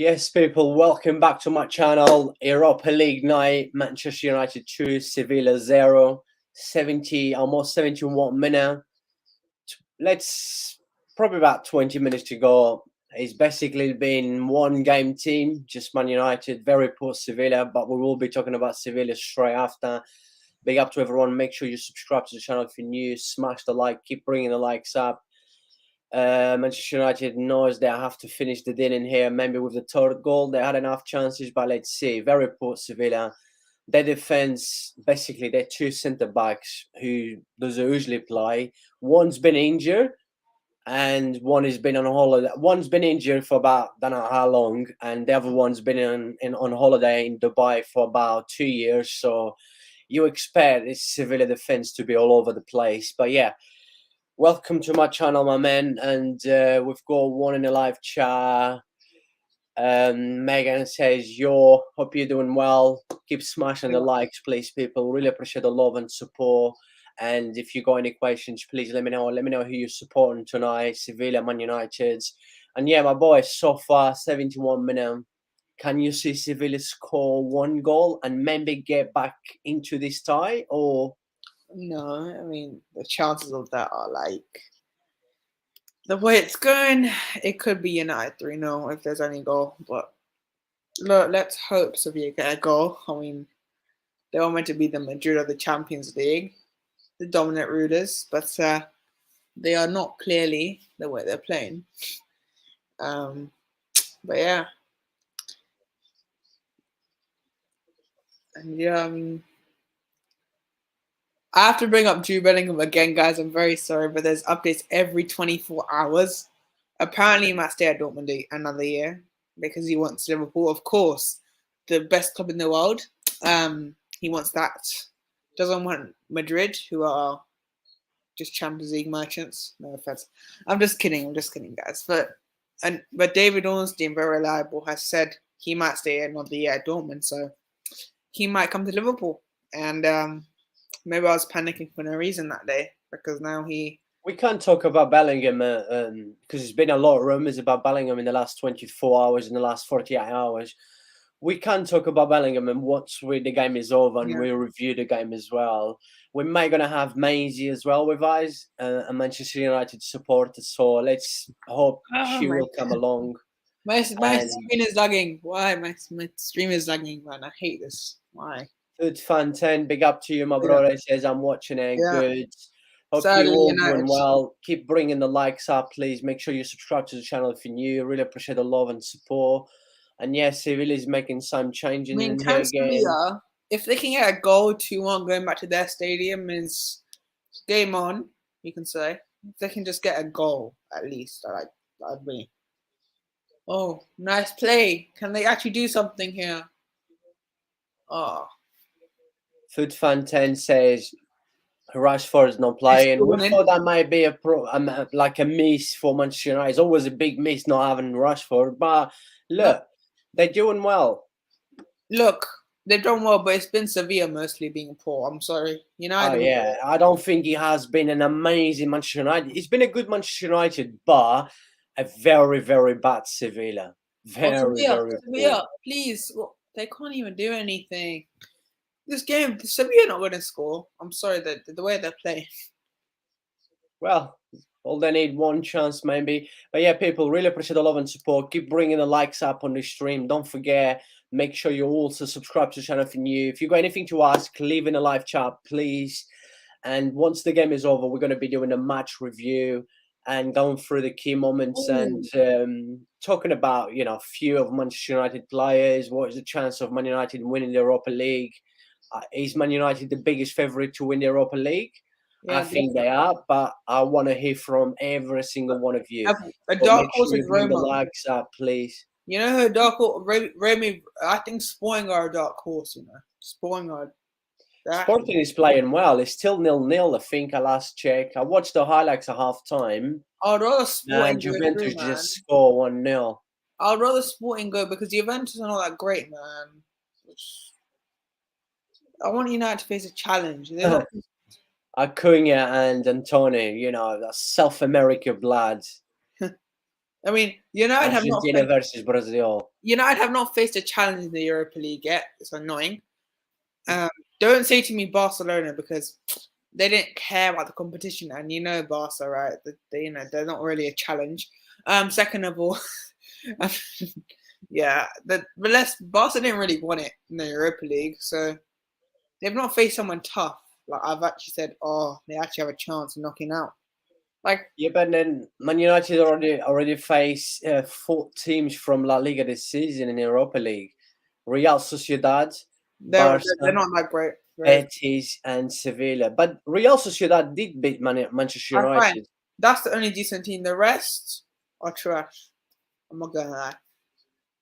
Yes, people, welcome back to my channel. Europa League night, Manchester United 2, Sevilla 0, 70, almost 71 minutes. Let's probably about 20 minutes to go. It's basically been one game team, just Man United, very poor Sevilla, but we will be talking about Sevilla straight after. Big up to everyone. Make sure you subscribe to the channel if you're new. Smash the like, keep bringing the likes up. Manchester United knows they have to finish the deal in here. Maybe with the third goal, they had enough chances, but let's see. Very poor Sevilla. Their defense, basically, they're two centre backs who doesn't usually play. One's been injured, and one has been on holiday. One's been injured for about don't know how long, and the other one's been on holiday in Dubai for about 2 years. So you expect this Sevilla defense to be all over the place, but yeah. Welcome to my channel, my man, and we've got one in the live chat. Megan says, "Yo, hope you're doing well. Keep smashing the likes, please, people. Really appreciate the love and support. And if you got any questions, please let me know. Let me know who you're supporting tonight, Sevilla, Man United. And yeah, my boy, so far 71 minutes. Can you see Sevilla score one goal and maybe get back into this tie, or?" No, I mean, the chances of that are like the way it's going, it could be United 3-0 if there's any goal. But look, let's hope Sevilla get a goal. I mean, they were meant to be the Madrid of the Champions League, the dominant rulers, but they are not clearly the way they're playing. But yeah. And yeah, I mean, I have to bring up Jude Bellingham again, guys. I'm very sorry, but there's updates every 24 hours. Apparently, he might stay at Dortmund another year because he wants Liverpool, of course, the best club in the world. He wants that. Doesn't want Madrid, who are just Champions League merchants. No offense. I'm just kidding, guys. But David Ornstein, very reliable, has said he might stay another year at Dortmund, so he might come to Liverpool. And maybe I was panicking for no reason that day because now he. We can't talk about Bellingham because there's been a lot of rumours about Bellingham in the last 24 hours, in the last 48 hours. We can't talk about Bellingham, and once the game is over and we review the game as well. We may going to have Maisie as well with us, a Manchester United supporter, so let's hope she will come along. My screen is lagging. Why? My stream is lagging, man. I hate this. Why? Good fan 10. Big up to you, my brother. Says I'm watching it. Yeah. Good. Hope you all doing well. Keep bringing the likes up, please. Make sure you subscribe to the channel if you're new. Really appreciate the love and support. And yes, Sevilla is making some changes in here again. Sevilla, if they can get a goal 2-1 going back to their stadium, is game on, you can say. If they can just get a goal, at least, that'd be. Oh, nice play. Can they actually do something here? Oh. Food Fan 10 says Rashford is not playing. We thought that might be like a miss for Manchester United. It's always a big miss not having Rashford. But look, they're doing well. Look, they've done well, but it's been Sevilla mostly being poor. I'm sorry. United. Oh, yeah. I don't think he has been an amazing Manchester United. He's been a good Manchester United, but a very, very bad Sevilla. Sevilla, please. Well, they can't even do anything. This game, Sevilla not going to score. I'm sorry, the way they're playing. Well, all they need one chance maybe. But yeah, people, really appreciate the love and support. Keep bringing the likes up on the stream. Don't forget, make sure you also subscribe to the channel if you're new. If you've got anything to ask, leave in a live chat, please. And once the game is over, we're going to be doing a match review and going through the key moments and talking about, a few of Manchester United players. What is the chance of Man United winning the Europa League? Is Man United the biggest favourite to win the Europa League? Yeah, I think they are, but I want to hear from every single one of you. A dark horse is Roma. The likes up, please. You know who dark horse? Remy, I think Sporting are a dark horse. Sporting are. Sporting is playing well. It's still 0-0. I think I last checked. I watched the highlights at half time. I'd rather Sporting and Juventus just score 1-0. I'd rather Sporting go because Juventus are not that great, man. I want United to face a challenge. Acuna and Antony, that South America blood. I mean, United have not Argentina versus Brazil. faced a challenge in the Europa League yet. It's annoying. Don't say to me Barcelona because they didn't care about the competition, and you know Barca, right? They're not really a challenge. Second of all, yeah, Barca didn't really want it in the Europa League, so they've not faced someone tough. Like I've actually said, oh, they actually have a chance of knocking out. Like Yeah, but then Man United already face 4 teams from La Liga this season in Europa League: Real Sociedad, they're Barca, not that great. Right? Betis, and Sevilla. But Real Sociedad did beat Manchester I'm fine. United. That's the only decent team. The rest are trash. I'm not gonna lie.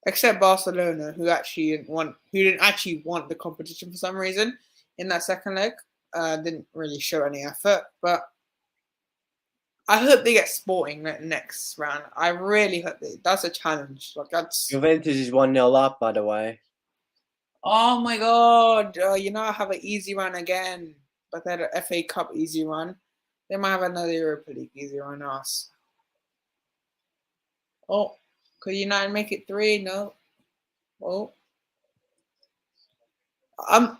Except Barcelona, who didn't actually want the competition for some reason in that second leg. Didn't really show any effort, but I hope they get Sporting next round. I really hope that's a challenge. Like that's. Juventus is 1-0 up, by the way. Oh my god! I have an easy run again, but they had an FA Cup easy run. They might have another Europa League easy run. Us. Oh, could United make it 3? No. Oh.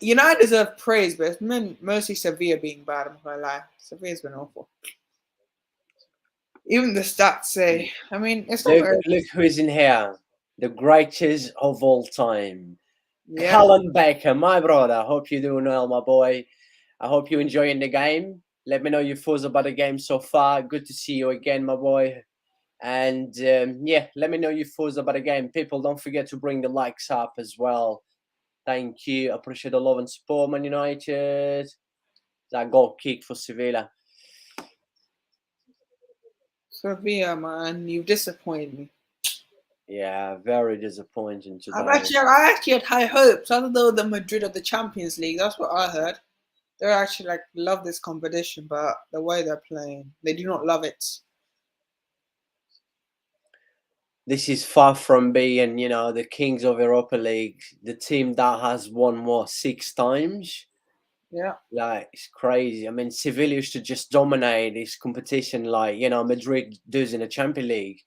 United deserve praise, but it's mostly Sevilla being bad. I'm not gonna lie. Sevilla's been awful. Even the stats say. I mean, it's not very. Look who is in here. The greatest of all time. Yeah. Callum Baker, my brother. Hope you're doing well, my boy. I hope you're enjoying the game. Let me know your thoughts about the game so far. Good to see you again, my boy. And yeah, let me know your thoughts about the game. People, don't forget to bring the likes up as well. Thank you. I appreciate the love and support, Man United. That goal kick for Sevilla. Sevilla, man, you've disappointed me. Yeah, very disappointing today. I actually had high hopes. I don't know the Madrid of the Champions League. That's what I heard. They actually love this competition, but the way they're playing, they do not love it. This is far from being, the kings of Europa League, the team that has won 6 times. Yeah. Like, it's crazy. I mean, Sevilla used to just dominate this competition like, Madrid does in the Champions League.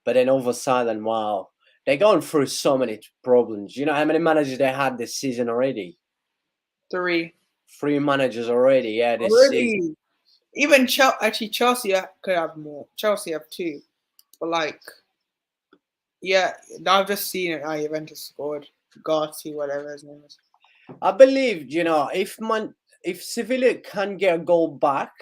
But then all of a sudden, wow, they're going through so many problems. You know how many managers they had this season already? 3. 3 managers already, yeah, this season. Even Chelsea could have more. Chelsea have 2. But yeah, I've just seen it. Juventus scored. Garty, whatever his name is. I believe, if Sevilla can get a goal back,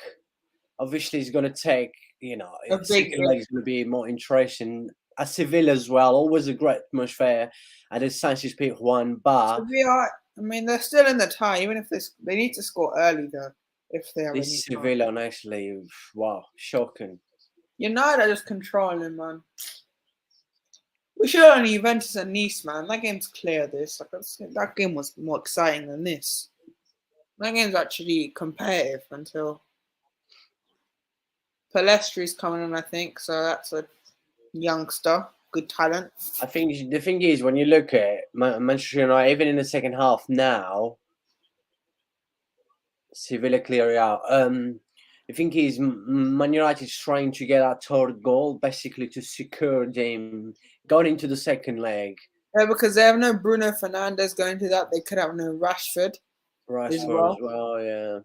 obviously it's going to take, the second leg is going to be more interesting. At Sevilla as well, always a great atmosphere. And then Sanchez picked 1 bar. Sevilla, I mean, they're still in the tie, even if they need to score early, though, if they have This Sevilla, honestly, wow, shocking. United are just controlling, man. We should have only Juventus and Nice, man. That game's clear. That game was more exciting than this. That game's actually competitive until Palestri's coming in, I think. So that's a youngster, good talent. I think the thing is, when you look at Manchester United, even in the second half now, Sevilla clear out. The thing is, Man United is trying to get that third goal, basically to secure them going into the second leg. Yeah, because they have no Bruno Fernandes going to that. They could have no Rashford as well, yeah.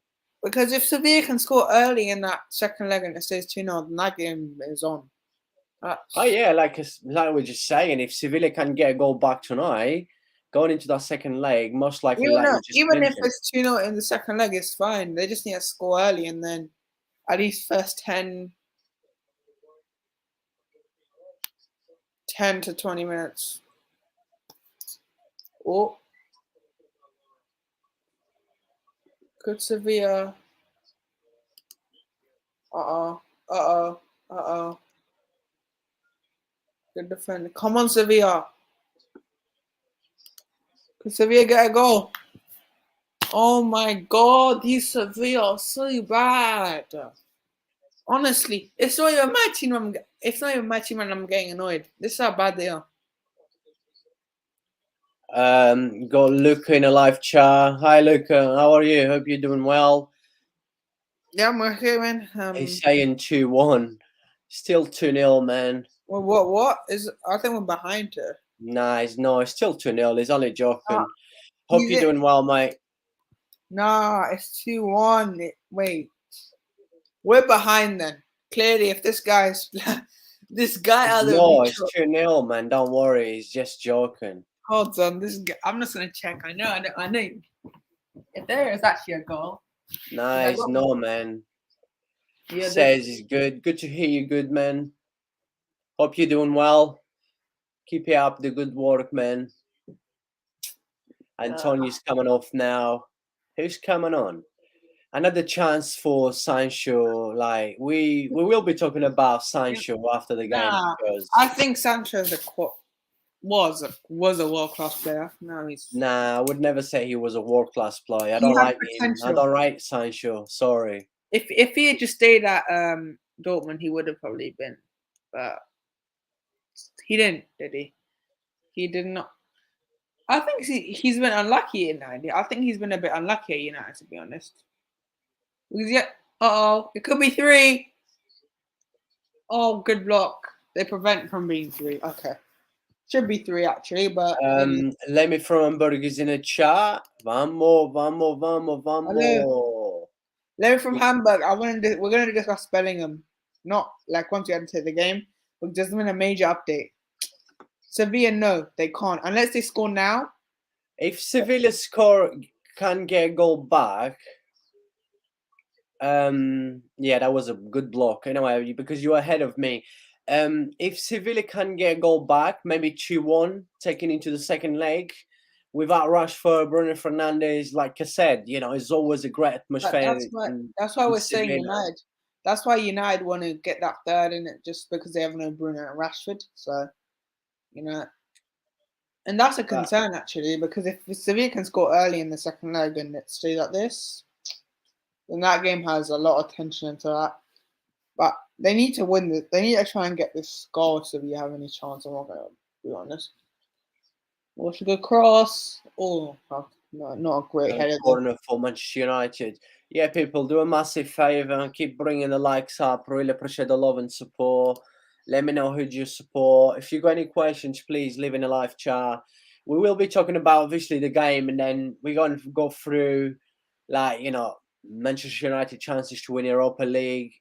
Because if Sevilla can score early in that second leg and it stays 2-0, then that game is on. Oh yeah, like we're just saying, if Sevilla can get a goal back tonight, going into that second leg, most likely. Even if it's 2-0 in the second leg, it's fine. They just need to score early and then at least first 10 to 20 minutes. Oh. Could Sevilla. Uh-oh. Good defender. Come on, Sevilla. Could Sevilla get a goal? Oh my god, these Sevilla are so bad. Honestly, it's not even my team. And I'm getting annoyed. This is how bad they are. Got Luca in a live chat. Hi, Luca. How are you? Hope you're doing well. Yeah, I'm okay, man. He's saying 2-1. Still 2-0, man. Well, what is? I think we're behind her. Nah, it's still 2-0. He's only joking. Ah, Hope he's you're it. doing well, mate. Nah, it's 2-1. Wait, we're behind then. Clearly, if this guy's this guy out there, No, it's 2-0, man. Don't worry. He's just joking. hold on. This guy, I'm just gonna check. I know. If there is actually a goal. Nice, no, man. Yeah, Says he's good. Good to hear you, good man. Hope you're doing well. Keep up the good work, man. Antonio's coming off now. Who's coming on? Another chance for Sancho. Like we will be talking about Sancho after the game because I think Sancho was a world-class player. No, he's I would never say he was a world-class player. I don't like him. I don't like Sancho. Sorry. If he had just stayed at Dortmund, he would have probably been, but he didn't, did he? He did not. I think he's been unlucky in United. I think he's been a bit unlucky at United, to be honest. Because it could be 3. Oh, good block. They prevent from being 3. Okay, should be 3 actually, but let me throw hamburgers in a chat. Vamos. Larry from Hamburg. We're gonna discuss Bellingham, not like once we enter the game. But there's been a major update. Sevilla, no, they can't unless they score now. If Sevilla can get a goal back, yeah, that was a good block. Anyway, because you're ahead of me. If Sevilla can get a goal back, maybe 2-1, taking into the second leg, without Rashford, Bruno Fernandes, like I said, it's always a great atmosphere. That's why we're saying United. That's why United want to get that third in it, just because they have no Bruno and Rashford. So, and that's a concern actually, because if Sevilla can score early in the second leg and it stays like this, then that game has a lot of tension into that. But they need to win. They need to try and get this goal so we have any chance. I'm not going to be honest. What's a good cross? Oh, no, not a great header. Corner for Manchester United. Yeah, people, do a massive favour. Keep bringing the likes up. Really appreciate the love and support. Let me know who you support. If you've got any questions, please leave in a live chat. We will be talking about, obviously, the game, and then we're going to go through, Manchester United chances to win Europa League.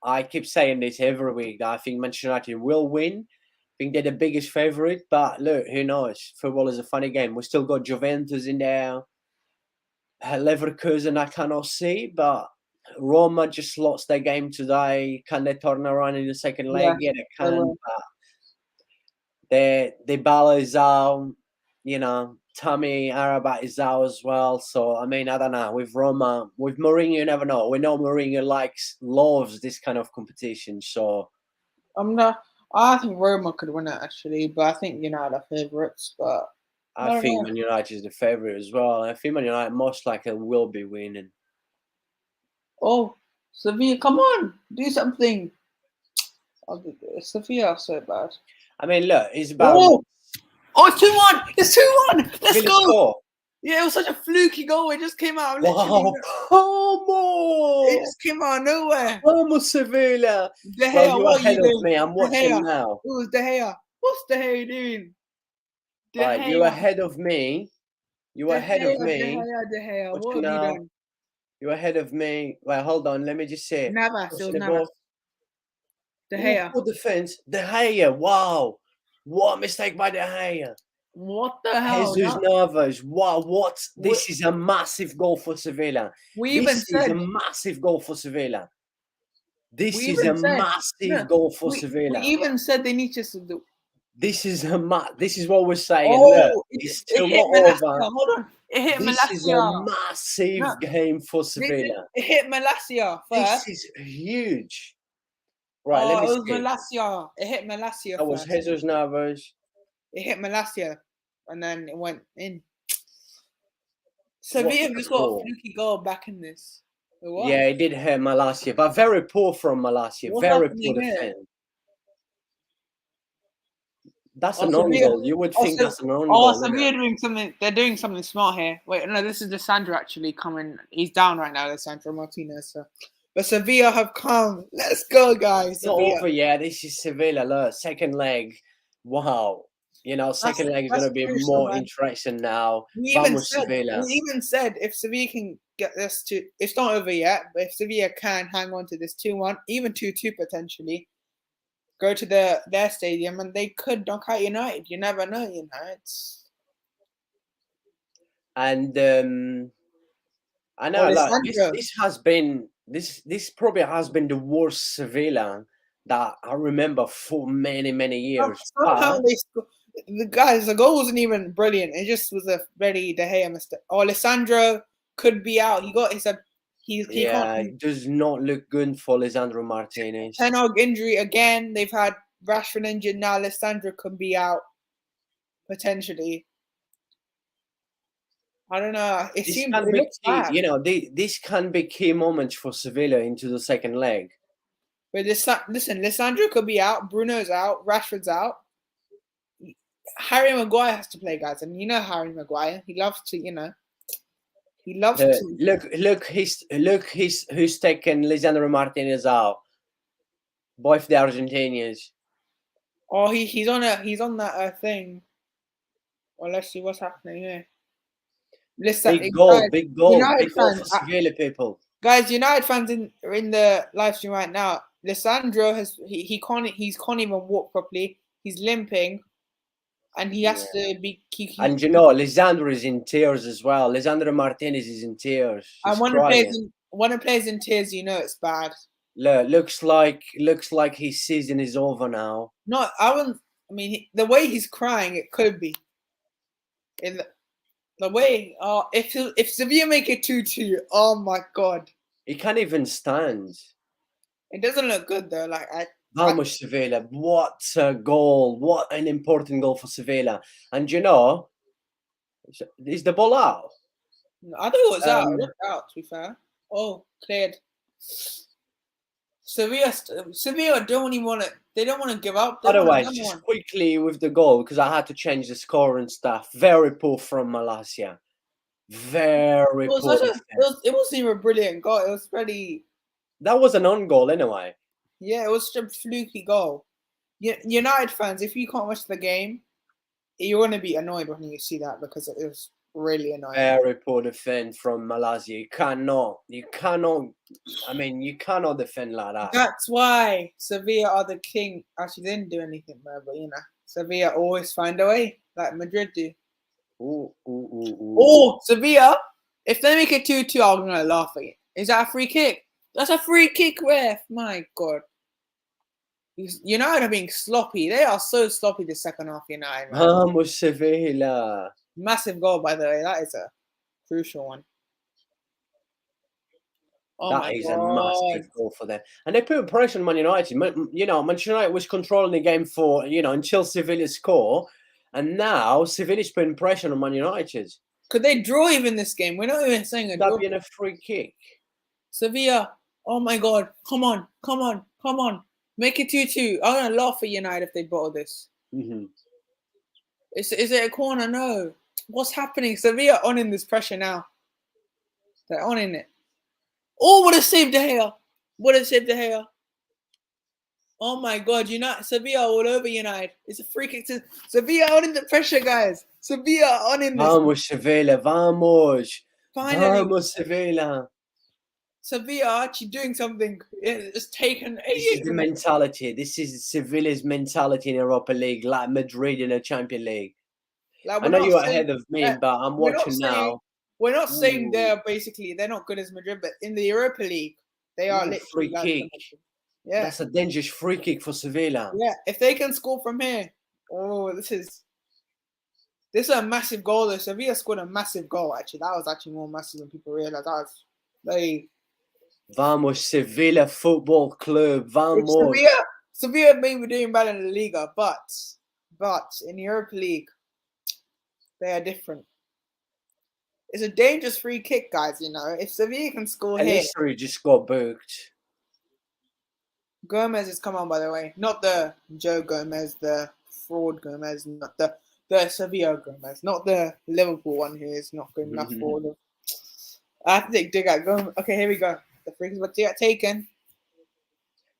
I keep saying this every week that I think Manchester United will win. I think they're the biggest favourite, but look, who knows? Football is a funny game. We still got Juventus in there. Leverkusen I cannot see, but Roma just lost their game today. Can they turn around in the second leg? Yeah, they can. But Dybala is out. Tammy Arabat is out as well. So, I don't know. With Roma, with Mourinho, you never know. We know Mourinho loves this kind of competition. So, I think Roma could win it actually, but I think United are favourites. But I think Man United is the favourite as well. I think Man United most likely will be winning. Oh, Sevilla, come on, do something. Sevilla are so bad. Look, it's about. Oh, it's 2-1. It's 2-1. Let's go. Score. Yeah, it was such a fluky goal. It just came out of Wow, It just came out of nowhere. Vamos, Sevilla. De Gea, you're ahead of me. I'm watching now. It was De Gea. What's De Gea doing? Right, you're ahead of me. You're ahead of me. De Gea. What have you done? You're ahead of me. Well, hold on. Let me just say it. Navas. De Gea. Good defense. De Gea. Wow. What a mistake by De Gea. What the hell? Jesus Navas. Wow. What? This is a massive goal for Sevilla. This is a massive goal for Sevilla. This is a massive goal for Sevilla. We even said they need to do. This is what we're saying. Oh, look, it's still not over. Hold on. It hit This Malacia. is a massive game for Sevilla. It hit Malacia first. This is huge. Right, let me see. It was Malacia. It hit Malacia. That was Jesus Navas. It hit Malacia, and then it went in. Sevilla just got a fluky goal back in this. Yeah, it did hit Malacia, but very poor from Malacia. Very poor defense. That's an own goal. You would think that's an own goal. Sevilla doing something. They're doing something smart here. Wait, no, this is Lissandro actually coming. He's down right now, Lissandro Martinez. So But Sevilla have come. Let's go, guys. It's not Sevilla. over yet. This is Sevilla. Look, second leg. Wow. Second leg is going to be crucial, more man. interesting now. We Vamos, Sevilla. even said if Sevilla can get this to, it's not over yet, but if Sevilla can hang on to this 2-1, even 2-2 potentially, go to their stadium and they could knock out United. You never know, And I know, like, this has been this probably has been the worst Sevilla that I remember for many years. Somehow the goal wasn't even brilliant. It just was a very De Gea mistake. Oh, Alessandro could be out. He can't. It does not look good for Lisandro Martinez. Ten Hag injury again. They've had Rashford injured now. Alessandro could be out potentially. I don't know. This can be key moments for Sevilla into the second leg. But listen, Lisandro could be out. Bruno's out. Rashford's out. Harry Maguire has to play, guys, and you know Harry Maguire. He loves to, He loves to look. Who's taken Lisandro Martinez out? Both the Argentinians. Oh, he's on that thing. Well, let's see what's happening here. Listen, big goal for Sevilla people. Guys, United fans are in the live stream right now. Lisandro he can't even walk properly. He's limping, and he has to be. And Lisandro is in tears as well. Lisandro Martinez is in tears. And when a player's in tears, it's bad. Look, looks like his season is over now. No, the way he's crying, it could be. The way, if Sevilla make it 2-2, oh my God. He can't even stand. It doesn't look good though. Vamos, Sevilla. What a goal. What an important goal for Sevilla. And is the ball out? I thought it was out. It looked out, to be fair. Oh, cleared. Sevilla don't even want to. They don't want to give up. Otherwise, just quickly with the goal, because I had to change the score and stuff. Very poor from Malaysia. Very poor. It wasn't even a brilliant goal. It was pretty. That was an on goal anyway. Yeah, it was just a fluky goal. United fans, if you can't watch the game, you're going to be annoyed when you see that because it was really annoying. Very poor defense from Malaysia. You cannot defend like that. That's why Sevilla are the king. Actually, they didn't do anything there, but Sevilla always find a way, like Madrid do. Oh, Sevilla! If they make it 2-2, I'm gonna laugh at it. Is that a free kick? That's a free kick, ref. My God. United are being sloppy. They are so sloppy the second half, United. Vamos, Sevilla. Massive goal, by the way. That is a crucial one. Oh that is a massive goal for them. And they put pressure on Man United. Manchester United was controlling the game for, until Sevilla score. And now Sevilla's putting pressure on Man United. Could they draw even this game? We're not even saying a draw. That'd be a free kick. Sevilla. Oh my God. Come on. Make it 2-2. I'm going to laugh at United if they bottle this. Mm-hmm. Is it a corner? No. What's happening? Sevilla on in this pressure now. They're on in it. Oh, what a save De Gea. Oh my God. Sevilla all over United. It's a free kick to Sevilla on in the pressure, guys. Sevilla on in this. Vamos, Sevilla. Vamos. Finally. Vamos, Sevilla. Sevilla actually doing something. It's taken This is the mentality. This is Sevilla's mentality in Europa League, like Madrid in a Champions League. I know you're ahead of me, but I'm watching now. We're not saying they're not good as Madrid, but in the Europa League, they are literally free kick. Yeah, that's a dangerous free kick for Sevilla. Yeah, if they can score from here, this is a massive goal. Though Sevilla scored a massive goal. Actually, that was actually more massive than people realize. That was very. Vamos, Sevilla Football Club. Vamos. Sevilla may be doing better in the Liga, but in the Europa League, they are different. It's a dangerous free kick, guys. If Sevilla can score here, history just got booked. Gomez has come on, by the way, not the Joe Gomez, the fraud Gomez, not the Sevilla Gomez, not the Liverpool one who is not good enough for them. I have to dig out Gomez. Okay, here we go. The free kicks were taken.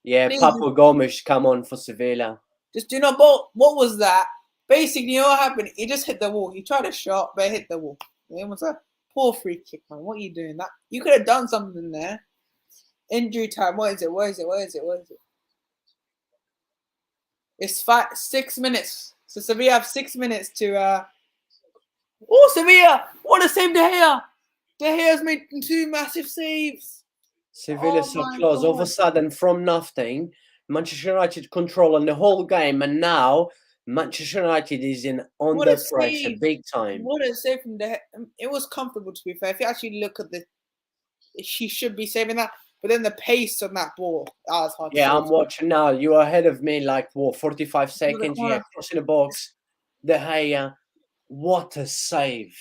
Yeah, Please, Papu Gomes come on for Sevilla. just do not bolt. What was that? Basically, you know what happened? He just hit the wall. He tried a shot, but it hit the wall. It was a poor free kick, man. What are you doing? That you could have done something there. Injury time. What is it? What is it? What is it? What is it? It's 6 minutes. So Sevilla have 6 minutes to. Oh, Sevilla! What a save, De Gea! De Gea's made 2 massive saves. Sevilla so close. God. All of a sudden, from nothing, Manchester United controlling the whole game, and now Manchester United is under pressure, big time. What a save from De Gea. It was comfortable, to be fair. If you actually look at she should be saving that. But then the pace on that ball, that was hard to Yeah, save. I'm watching now. You're ahead of me, like, what, 45 seconds? Yeah, crossing the box. De Gea. What a save.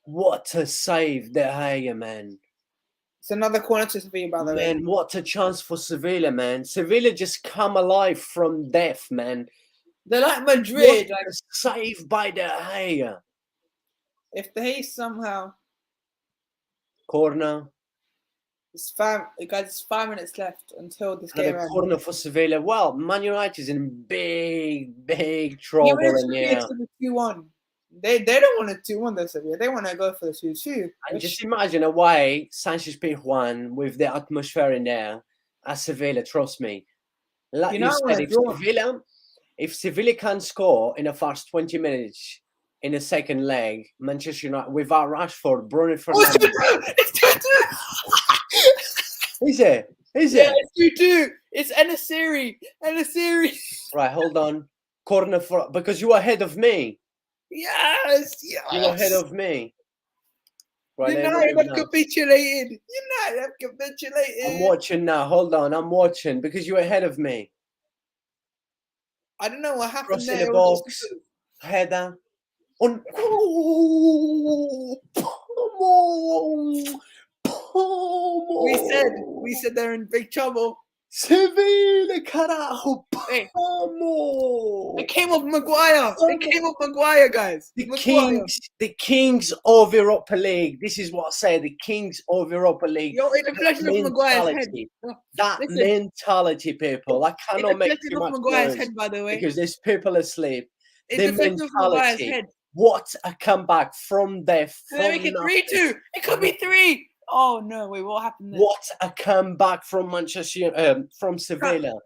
What a save, De Gea, man. It's another corner to Sevilla, by the way. Man, what a chance for Sevilla, man. Sevilla just come alive from death, man. They're like Madrid. What a save by De Gea. If De Gea somehow... Corner. It's 5 minutes left until this game ends. Corner for Sevilla. Well, Man United is in big trouble. It's going to be 2-1. They don't want a 2-1 though, Sevilla. They want to go for the 2-2. And just imagine away, Sancho's pick one with the atmosphere in there at Sevilla, trust me. Like you said, if Sevilla can score in the first 20 minutes in the second leg, Manchester United without Rashford, Bruno Fernandes. Is it? Yeah, it's 2-2. It's Enesiri. Right, hold on. Corner for because you are ahead of me. Yes. You're ahead of me. Right, United have capitulated. I'm watching now. Hold on, I'm watching because you're ahead of me. I don't know what happened Crossing there. the box, header. On. We said they're in big trouble. Sevilla, carajo! Hey, it came off Maguire. Guys. The kings of Europa League. This is what I say. The kings of Europa League. Yo, it deflected off Maguire's head. That mentality, people. I cannot make too much noise head, by the way, because there's people asleep. The mentality. What a comeback from death. They make it 3-2. It could be 3. Oh no! Wait, what happened there? What a comeback from from Sevilla.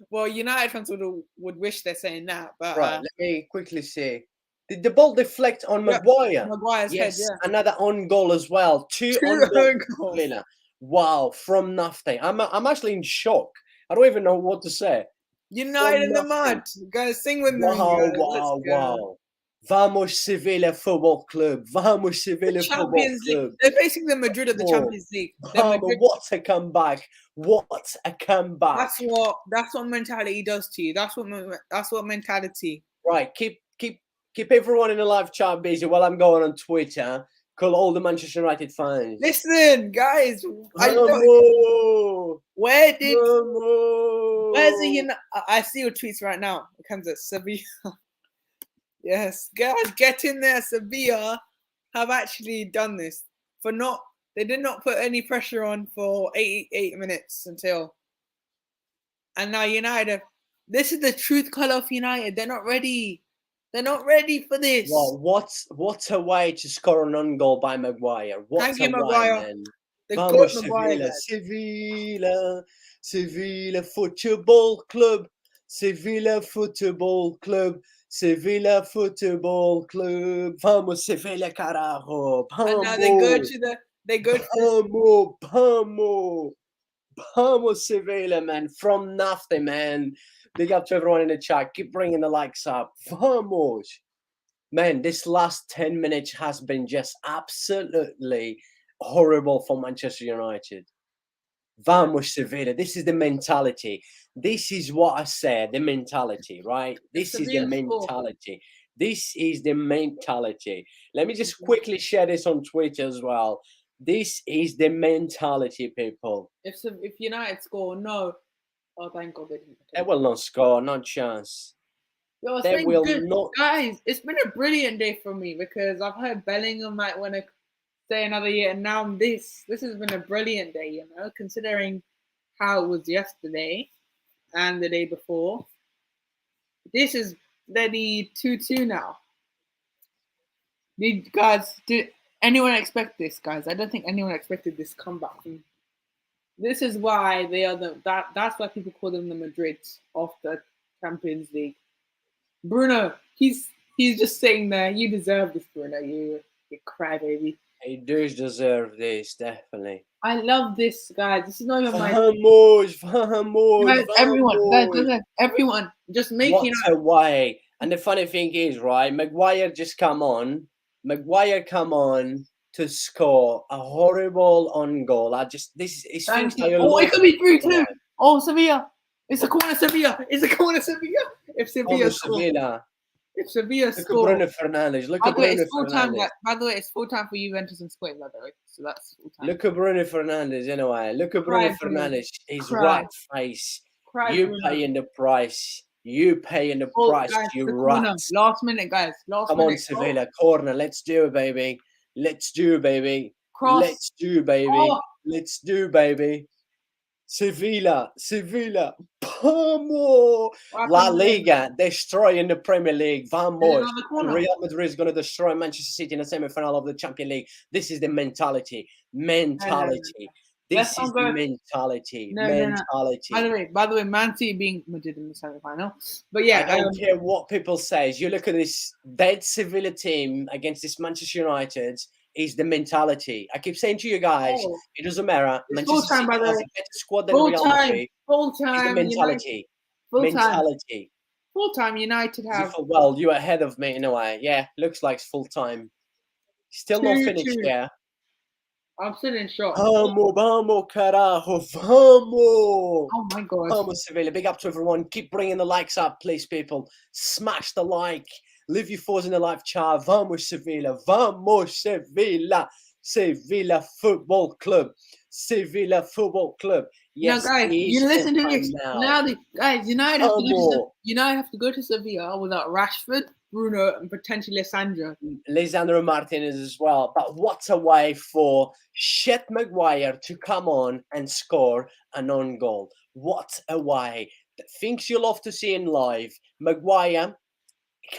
Well, United fans would wish they're saying that, but right. Let me quickly see. Did the ball deflect on Maguire? Maguire's head, yeah. Another on goal as well. Two on goals. Wow, from nothing. I'm actually in shock. I don't even know what to say. United in the mud. Guys, sing with me. Wow. Vamos Sevilla Football Club. Vamos Sevilla Football Club. They're facing the Madrid of the Champions League. What a comeback. What a comeback. That's what mentality does to you. That's what mentality. Right. Keep everyone in the live chat busy while I'm going on Twitter. Call all the Manchester United fans. Listen, guys. Where's the I see your tweets right now. It comes at Sevilla. Yes, guys, get in there. Sevilla have actually done this they did not put any pressure on for 88 minutes until, and now United. This is the truth color of United. They're not ready. They're not ready for this. Well, what a way to score an own goal by Maguire. Thank you, Maguire. Man. The Vamos, good Maguire. Sevilla Football Club. Sevilla Football Club. Sevilla Football Club. Vamos Sevilla, carajo. Vamos. And now they go to Vamos Sevilla, man. From nothing, man. Big up to everyone in the chat. Keep bringing the likes up. Vamos. Man, this last 10 minutes has been just absolutely horrible for Manchester United. Vamos Sevilla. This is the mentality. This is what I said, the mentality, right? This is the mentality. This is the mentality. Let me just quickly share this on Twitter as well. This is the mentality, people. If United score, no. Oh, thank God they didn't. They will not score, no chance. Yo, they will not. Guys, it's been a brilliant day for me because I've heard Bellingham might want to stay another year, and now this has been a brilliant day, you know, considering how it was yesterday and the day before. This is nearly 2-2 now. Did anyone expect this, guys? I don't think anyone expected this comeback. This is why they are that's why people call them the Madrids of the Champions League. Bruno, he's just sitting there. You deserve this, Bruno. You crybaby. He does deserve this, definitely. I love this, guys. This is not even my. Vamos, everyone, just making. What a way! And the funny thing is, right? Maguire just come on. Maguire come on to score a horrible on goal. It seems like it could be 3-2. Oh, Sevilla! It's a corner, Sevilla! It's a corner, Sevilla! If Sevilla Sevilla. If Sevilla Look at Bruno Fernandes. Look at Bruno Fernandes. By the way, it's full time for Juventus and Spain, by the way. So that's full time. Look at Bruno Fernandes, anyway. Look at Bruno Fernandes. His rat face. You paying the price. You paying the price, guys, you rat. Last minute, guys. Come on, Sevilla. Corner. Let's do it, baby. Let's do it, baby. Cross. Let's do it, baby. Let's do it, baby. Sevilla. Vamos! La Liga destroying the Premier League. Vamos! Real Madrid is going to destroy Manchester City in the semi-final of the Champions League. This is the mentality. This is the mentality. By the way, Man City being Madrid in the semi-final. But yeah, I don't care what people say. You look at this dead Sevilla team against this Manchester United. Is the mentality. I keep saying to you guys, it doesn't matter. Manchester City has a better squad than Real Madrid. Full time. The mentality. Full time United have. Well, you're ahead of me in a way. Yeah, looks like it's full time. Still not finished there. I'm still in shock. Vamos, carajo, vamos! Oh my God. Vamos, Sevilla. Big up to everyone. Keep bringing the likes up, please, people. Smash the like. Leave your thoughts in the live chat. Vamos, Sevilla. Vamos, Sevilla. Sevilla Football Club. Sevilla Football Club. Yes, now, guys, you listen to this. Now, guys, United have to go to Sevilla without Rashford, Bruno, and potentially Lisandro Martinez as well. But what a way for Chet Maguire to come on and score an own goal. What a way. The things you love to see in live. Maguire,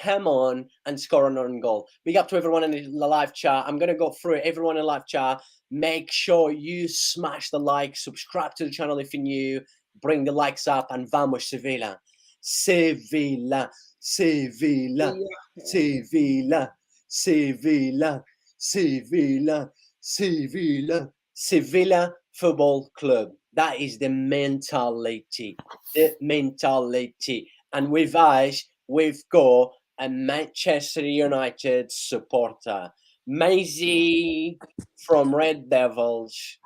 come on and score an own goal. Big up to everyone in the live chat. I'm going to go through everyone in the live chat. Make sure you smash the like, subscribe to the channel if you're new, bring the likes up, and vamos, Sevilla. Sevilla, Sevilla, Sevilla, Sevilla, Sevilla, Sevilla, Sevilla Football Club. That is the mentality. The mentality. And with us, we've got a Manchester United supporter, Maisie from Red Devils.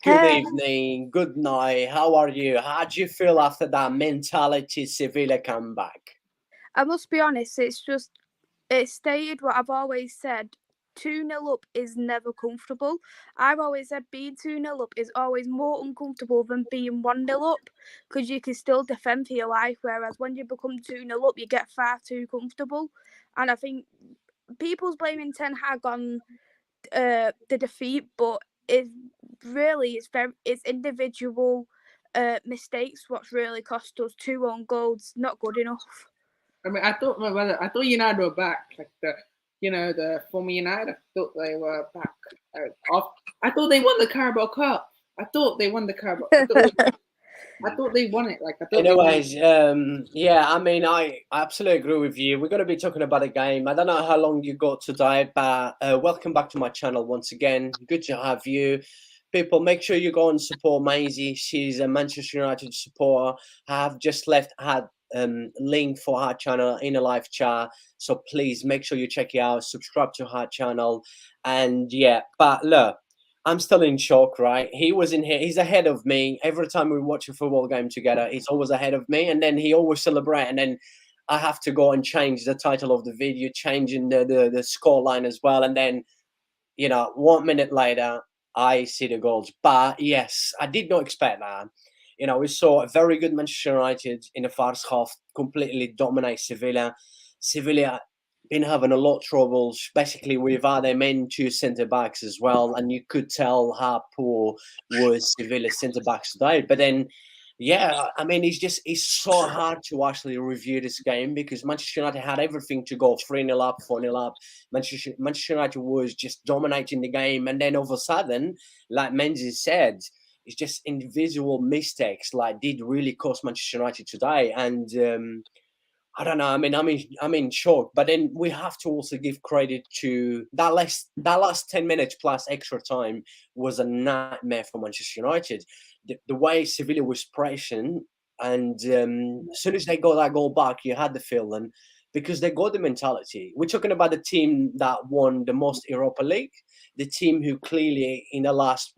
Good evening, good night. How are you? How do you feel after that mentality Sevilla comeback? I must be honest, it stated what I've always said. 2-0 up is never comfortable. I've always said being 2-0 up is always more uncomfortable than being 1-0 up because you can still defend for your life, whereas when you become 2-0 up, you get far too comfortable. And I think people's blaming Ten Hag on the defeat, but it's individual mistakes what's really cost us. 2 own goals, not good enough. I mean, I thought United were back, like the former United. I thought they were back. I thought they won the Carabao Cup. I thought they won the Carabao. I thought they won it. Anyways, yeah. I mean, I absolutely agree with you. We're going to be talking about a game. I don't know how long you got today, but welcome back to my channel once again. Good to have you. People, make sure you go and support Maisie. She's a Manchester United supporter. I have just had link for her channel in a live chat, so please make sure you check it out, subscribe to her channel. And yeah, but look, I'm still in shock, right? He was in here, he's ahead of me. Every time we watch a football game together, he's always ahead of me, and then he always celebrate, and then I have to go and change the title of the video, changing the score line as well, and then 1 minute later I see the goals. But yes, I did not expect that. We saw a very good Manchester United in the first half completely dominate Sevilla. Sevilla been having a lot of troubles, basically without their main two centre backs as well, and you could tell how poor was Sevilla's centre backs today. But then, yeah, I mean, it's so hard to actually review this game because Manchester United had everything to go 3-0 up, 4-0 up. Manchester United was just dominating the game, and then all of a sudden, like Menzies said, it's just individual mistakes like did really cost Manchester United today, and I don't know. I mean, I'm in shock. But then we have to also give credit to that last 10 minutes plus extra time was a nightmare for Manchester United. The way Sevilla was pressing, and as soon as they got that goal back, you had the feeling because they got the mentality. We're talking about the team that won the most Europa League, the team who clearly in the last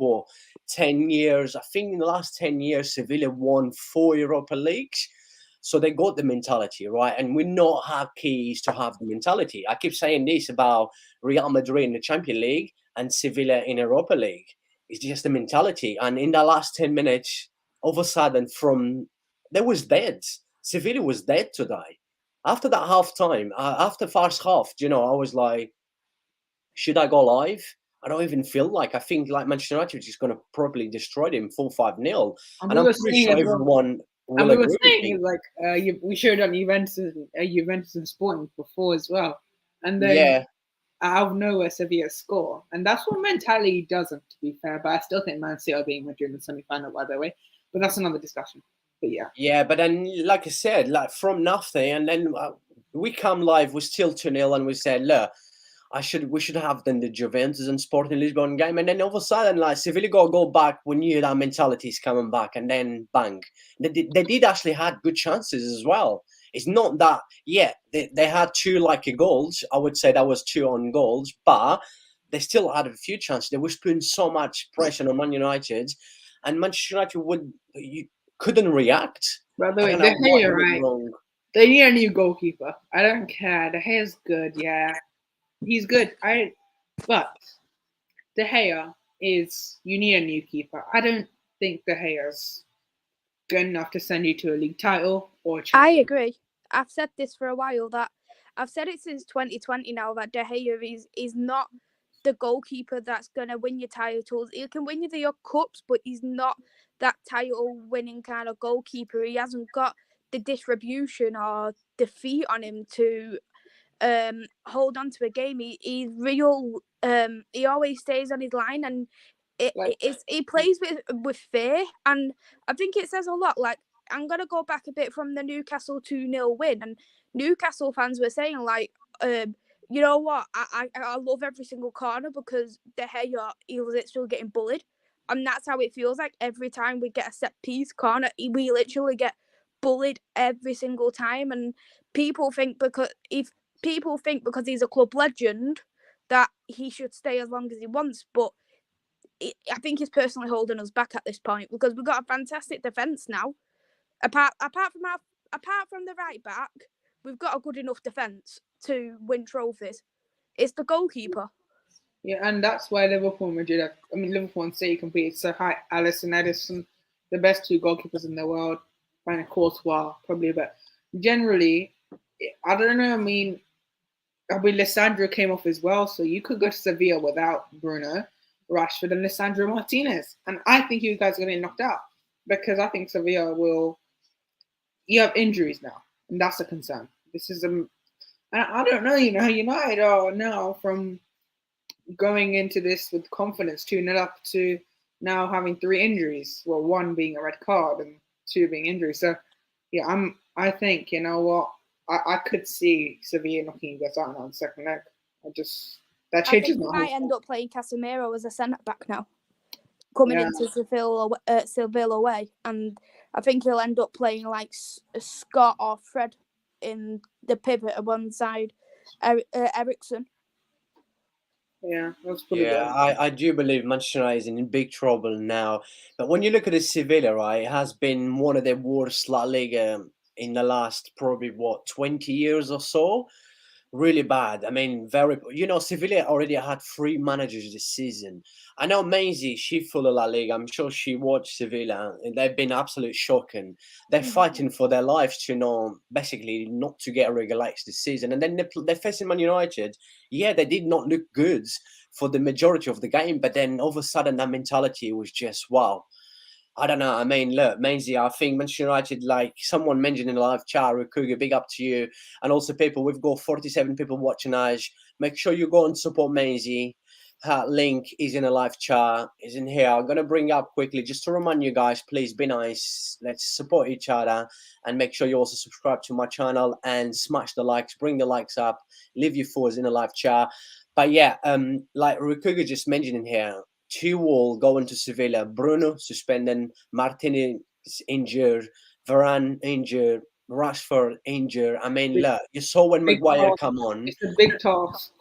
10 years, I think in the last 10 years, Sevilla won 4 Europa Leagues. So they got the mentality, right? And we not have keys to have the mentality. I keep saying this about Real Madrid in the Champions League and Sevilla in Europa League. It's just the mentality. And in the last 10 minutes, all of a sudden, they was dead. Sevilla was dead today. After that half time, after first half, I was like, should I go live? I don't even feel like. I think like Manchester United is just going to probably destroy them 4-5-0. And I'm pretty sure everyone will and we agree were saying with me. we showed on Juventus and Sporting before as well, and then out of nowhere Sevilla score, and that's what mentality doesn't. To be fair, but I still think Man City are being Madrid in the semi-final, by the way. But that's another discussion. But yeah. But then, like I said, like from nothing, and then we come live, we're still 2-0, and we said, look, we should have done the Juventus and Sporting Lisbon game, and then all of a sudden, like Sevilla got to go back. We knew that mentality is coming back, and then bang, they did actually had good chances as well. It's not that, they had 2 lucky goals. I would say that was 2 on goals, but they still had a few chances. They were putting so much pressure on Man United, and Manchester United couldn't react. By the way, De Gea, right? Wrong. They need a new goalkeeper. I don't care. De Gea's good, yeah. He's good. But De Gea you need a new keeper. I don't think De Gea's good enough to send you to a league title or I agree. I've said this for a while, that I've said it since 2020 now, that De Gea is not the goalkeeper that's going to win your titles. He can win you the cups, but he's not that title winning kind of goalkeeper. He hasn't got the distribution or the feet on him to hold on to a game. He's real. He always stays on his line, and he plays with fear, and I think it says a lot. Like, I'm gonna go back a bit from the Newcastle 2-0 win, and Newcastle fans were saying like, you know what, I love every single corner because De Gea, he was literally getting bullied, and that's how it feels like every time we get a set piece corner, we literally get bullied every single time, and people think because he's a club legend that he should stay as long as he wants, but I think he's personally holding us back at this point because we've got a fantastic defence now. Apart from the right back, we've got a good enough defence to win trophies. It's the goalkeeper. Yeah, and that's why Liverpool and City competed so high. Alisson, Edison, the best 2 goalkeepers in the world, and Courtois probably, but generally, I don't know. I mean, Lissandro came off as well, so you could go to Sevilla without Bruno, Rashford, and Lissandro Martinez, and I think you guys are going to get knocked out because I think Sevilla will. You have injuries now, and that's a concern. This is I don't know, United are now from going into this with confidence, 2-0 up to now having 3 injuries. Well, 1 being a red card and 2 being injuries. So, yeah, I think, you know what, I could see Sevilla knocking you guys out on the second leg. That changes. I think we might end up playing Casemiro as a centre back now, coming into Sevilla away, and I think he'll end up playing like Scott or Fred in the pivot at one side, Ericsson. Yeah, that's pretty good. I do believe Manchester United is in big trouble now. But when you look at the Sevilla, right, it has been one of the worst La Liga in the last probably 20 years or so. really bad. I mean, Sevilla already had 3 managers this season. I know Maisie, she follow La Liga. I'm sure she watched Sevilla, and they've been absolute shocking. They're fighting for their lives to basically not to get relegated this season. And then they're facing Man United. Yeah, they did not look good for the majority of the game, but then all of a sudden that mentality was just wow. I don't know. I mean, look, Maisie, I think Manchester United, like someone mentioned in the live chat, Rukuga, big up to you. And also people, we've got 47 people watching us. Make sure you go and support Maisie. Her link is in the live chat, is in here. I'm going to bring up quickly just to remind you guys, please be nice. Let's support each other and make sure you also subscribe to my channel and smash the likes, bring the likes up, leave your thoughts in the live chat. But yeah, like Rukuga just mentioned in here, 2-2 going to Sevilla. Bruno suspended, Martinez injured, Varane injured, Rashford injured. I mean, look, you saw when Maguire come on. It's a big task.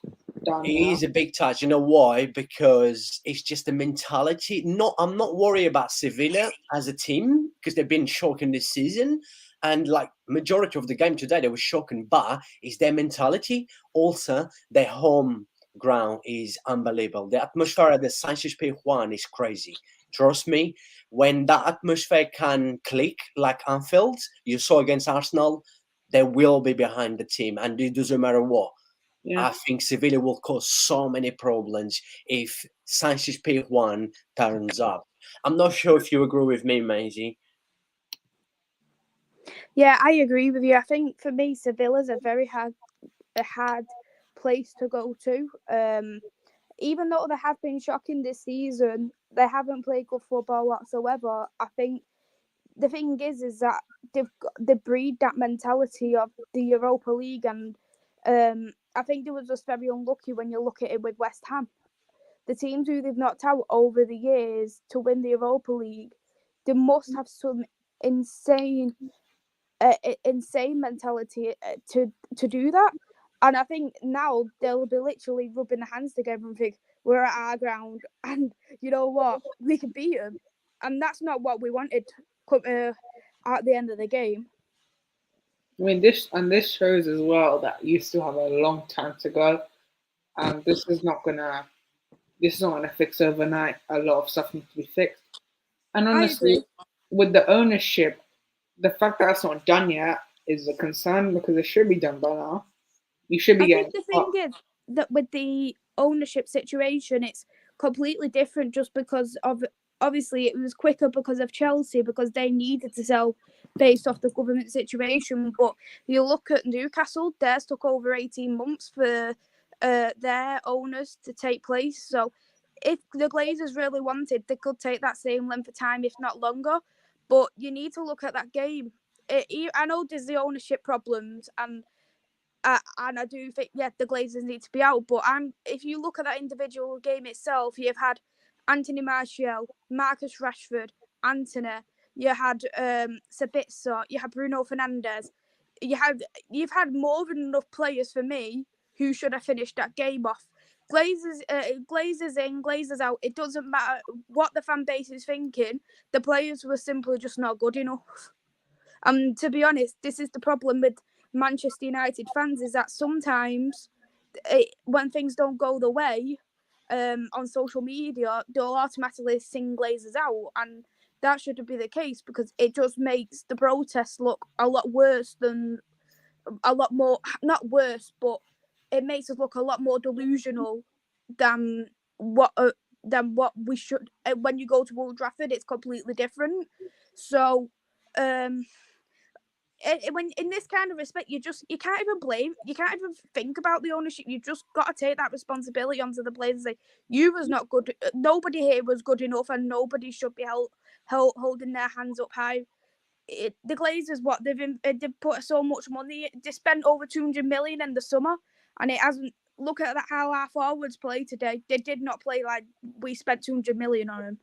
It is a big task. You know why? Because it's just the mentality. I'm not worried about Sevilla as a team because they've been shocking this season. And like majority of the game today, they were shocking. But it's their mentality. Also, their home ground is unbelievable. The atmosphere at the Sanchez Pizjuan is crazy. Trust me, when that atmosphere can click like Anfield, you saw against Arsenal, they will be behind the team, and it doesn't matter what. Yeah. I think Sevilla will cause so many problems if Sanchez Pizjuan turns up. I'm not sure if you agree with me, Maisie. Yeah, I agree with you. I think for me, Sevilla's a very hard place to go to. Even though they have been shocking this season, they haven't played good football whatsoever. I think the thing is that they breed that mentality of the Europa League, and I think they were just very unlucky when you look at it with West Ham. The teams who they've knocked out over the years to win the Europa League, they must have some insane mentality to do that. And I think now they'll be literally rubbing their hands together and think, we're at our ground, and you know what, we can beat them. And that's not what we wanted at the end of the game. I mean, this shows as well that you still have a long time to go, and this is not gonna fix overnight. A lot of stuff needs to be fixed. And honestly, with the ownership, the fact that that's not done yet is a concern because it should be done by now. You should be getting. I think the thing is that with the ownership situation, it's completely different just because of, obviously it was quicker because of Chelsea, because they needed to sell based off the government situation. But you look at Newcastle, theirs took over 18 months for their owners to take place. So if the Glazers really wanted, they could take that same length of time, if not longer. But you need to look at that game. I know there's the ownership problems, and I do think, yeah, the Glazers need to be out. But if you look at that individual game itself, you've had Anthony Martial, Marcus Rashford, Antony, you had Sabitzer, you had Bruno Fernandes. You've had more than enough players for me who should have finished that game off. Glazers in, Glazers out. It doesn't matter what the fan base is thinking. The players were simply just not good enough. And to be honest, this is the problem with Manchester United fans, is that sometimes when things don't go the way on social media, they'll automatically sing Glazers out, and that shouldn't be the case, because it just makes the protest look a lot worse than not worse, but it makes us look a lot more delusional than what we should. When you go to Old Trafford, it's completely different. So when in this kind of respect, you can't even think about the ownership. You just got to take that responsibility onto the players and say, you was not good, nobody here was good enough, and nobody should be holding their hands up high. The Glazers, they've put so much money, they spent over 200 million in the summer, and it hasn't. Look at that, how our forwards play today. They did not play like we spent 200 million on them.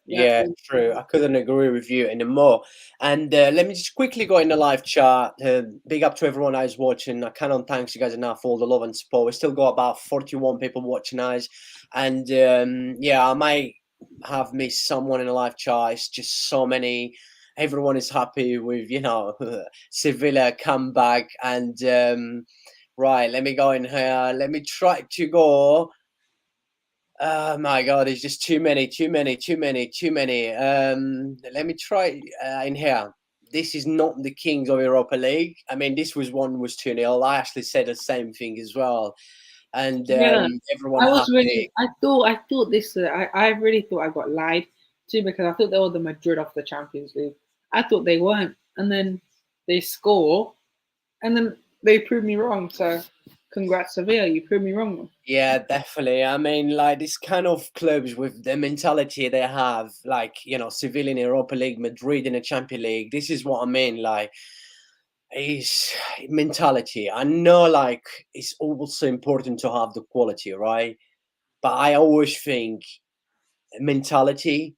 Yeah, true. I couldn't agree with you anymore. And let me just quickly go in the live chat. Big up to everyone that is watching. I cannot thank you guys enough for all the love and support. We still got about 41 people watching us. And yeah, I might have missed someone in the live chat. It's just so many. Everyone is happy with, Sevilla comeback. And Right, let me go in here. Let me try to go. Oh my God, it's just too many. Let me try in here. This is not the Kings of Europa League. I mean, this was 2-0. I actually said the same thing as well. And Yeah, everyone I was happy. really. I thought this. I really thought I got lied to because I thought they were the Madrid of the Champions League. I thought they weren't, and then they score, and then they proved me wrong. So, congrats, Sevilla. You proved me wrong. Yeah, definitely. I mean, like this kind of clubs with the mentality they have, like, Sevilla in Europa League, Madrid in the Champions League. This is what I mean. Like, is mentality. I know, like, it's also important to have the quality, right? But I always think mentality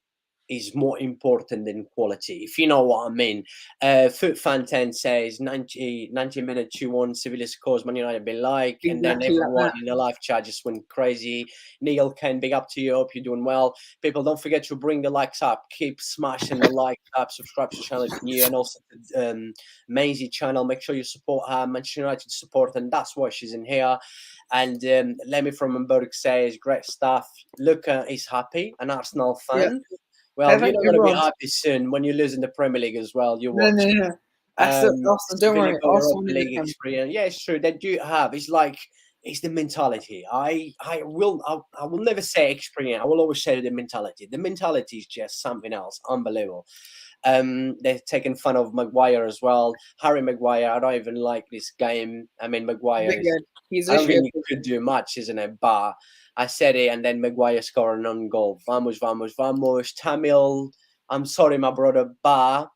is more important than quality, if you know what I mean. Foot Fan 10 says 90 minutes 2-1 Sevilla scores, Man United been like, and then Exactly like everyone that. in the live chat just went crazy. Neil Ken, big up to you, hope you're doing well. People, don't forget to bring the likes up, keep smashing the likes up, subscribe to the channel if you're new, and also Maisie channel, make sure you support her, Manchester United support, and that's why she's in here. And Lemmy from Hamburg says, great stuff. Luca is happy, an Arsenal Yeah. fan. Well, you're Thank not going to be everyone. happy soon when you lose in the Premier League as well. You No, watch. no, no. That's awesome. Don't Sevilla worry. got Europa Arsenal League experience. Yeah, it's true. They do have. It's like, it's the mentality. I will never say experience. I will always say the mentality. The mentality is just something else. Unbelievable. They're taking fun of Maguire as well. Harry Maguire, I don't even like this game. I mean, Maguire Big is, good. He's I don't literally think he could do much, isn't it? But I said it, and then Maguire scored an own goal. Vamos, vamos, vamos. Tamil, I'm sorry, my brother, but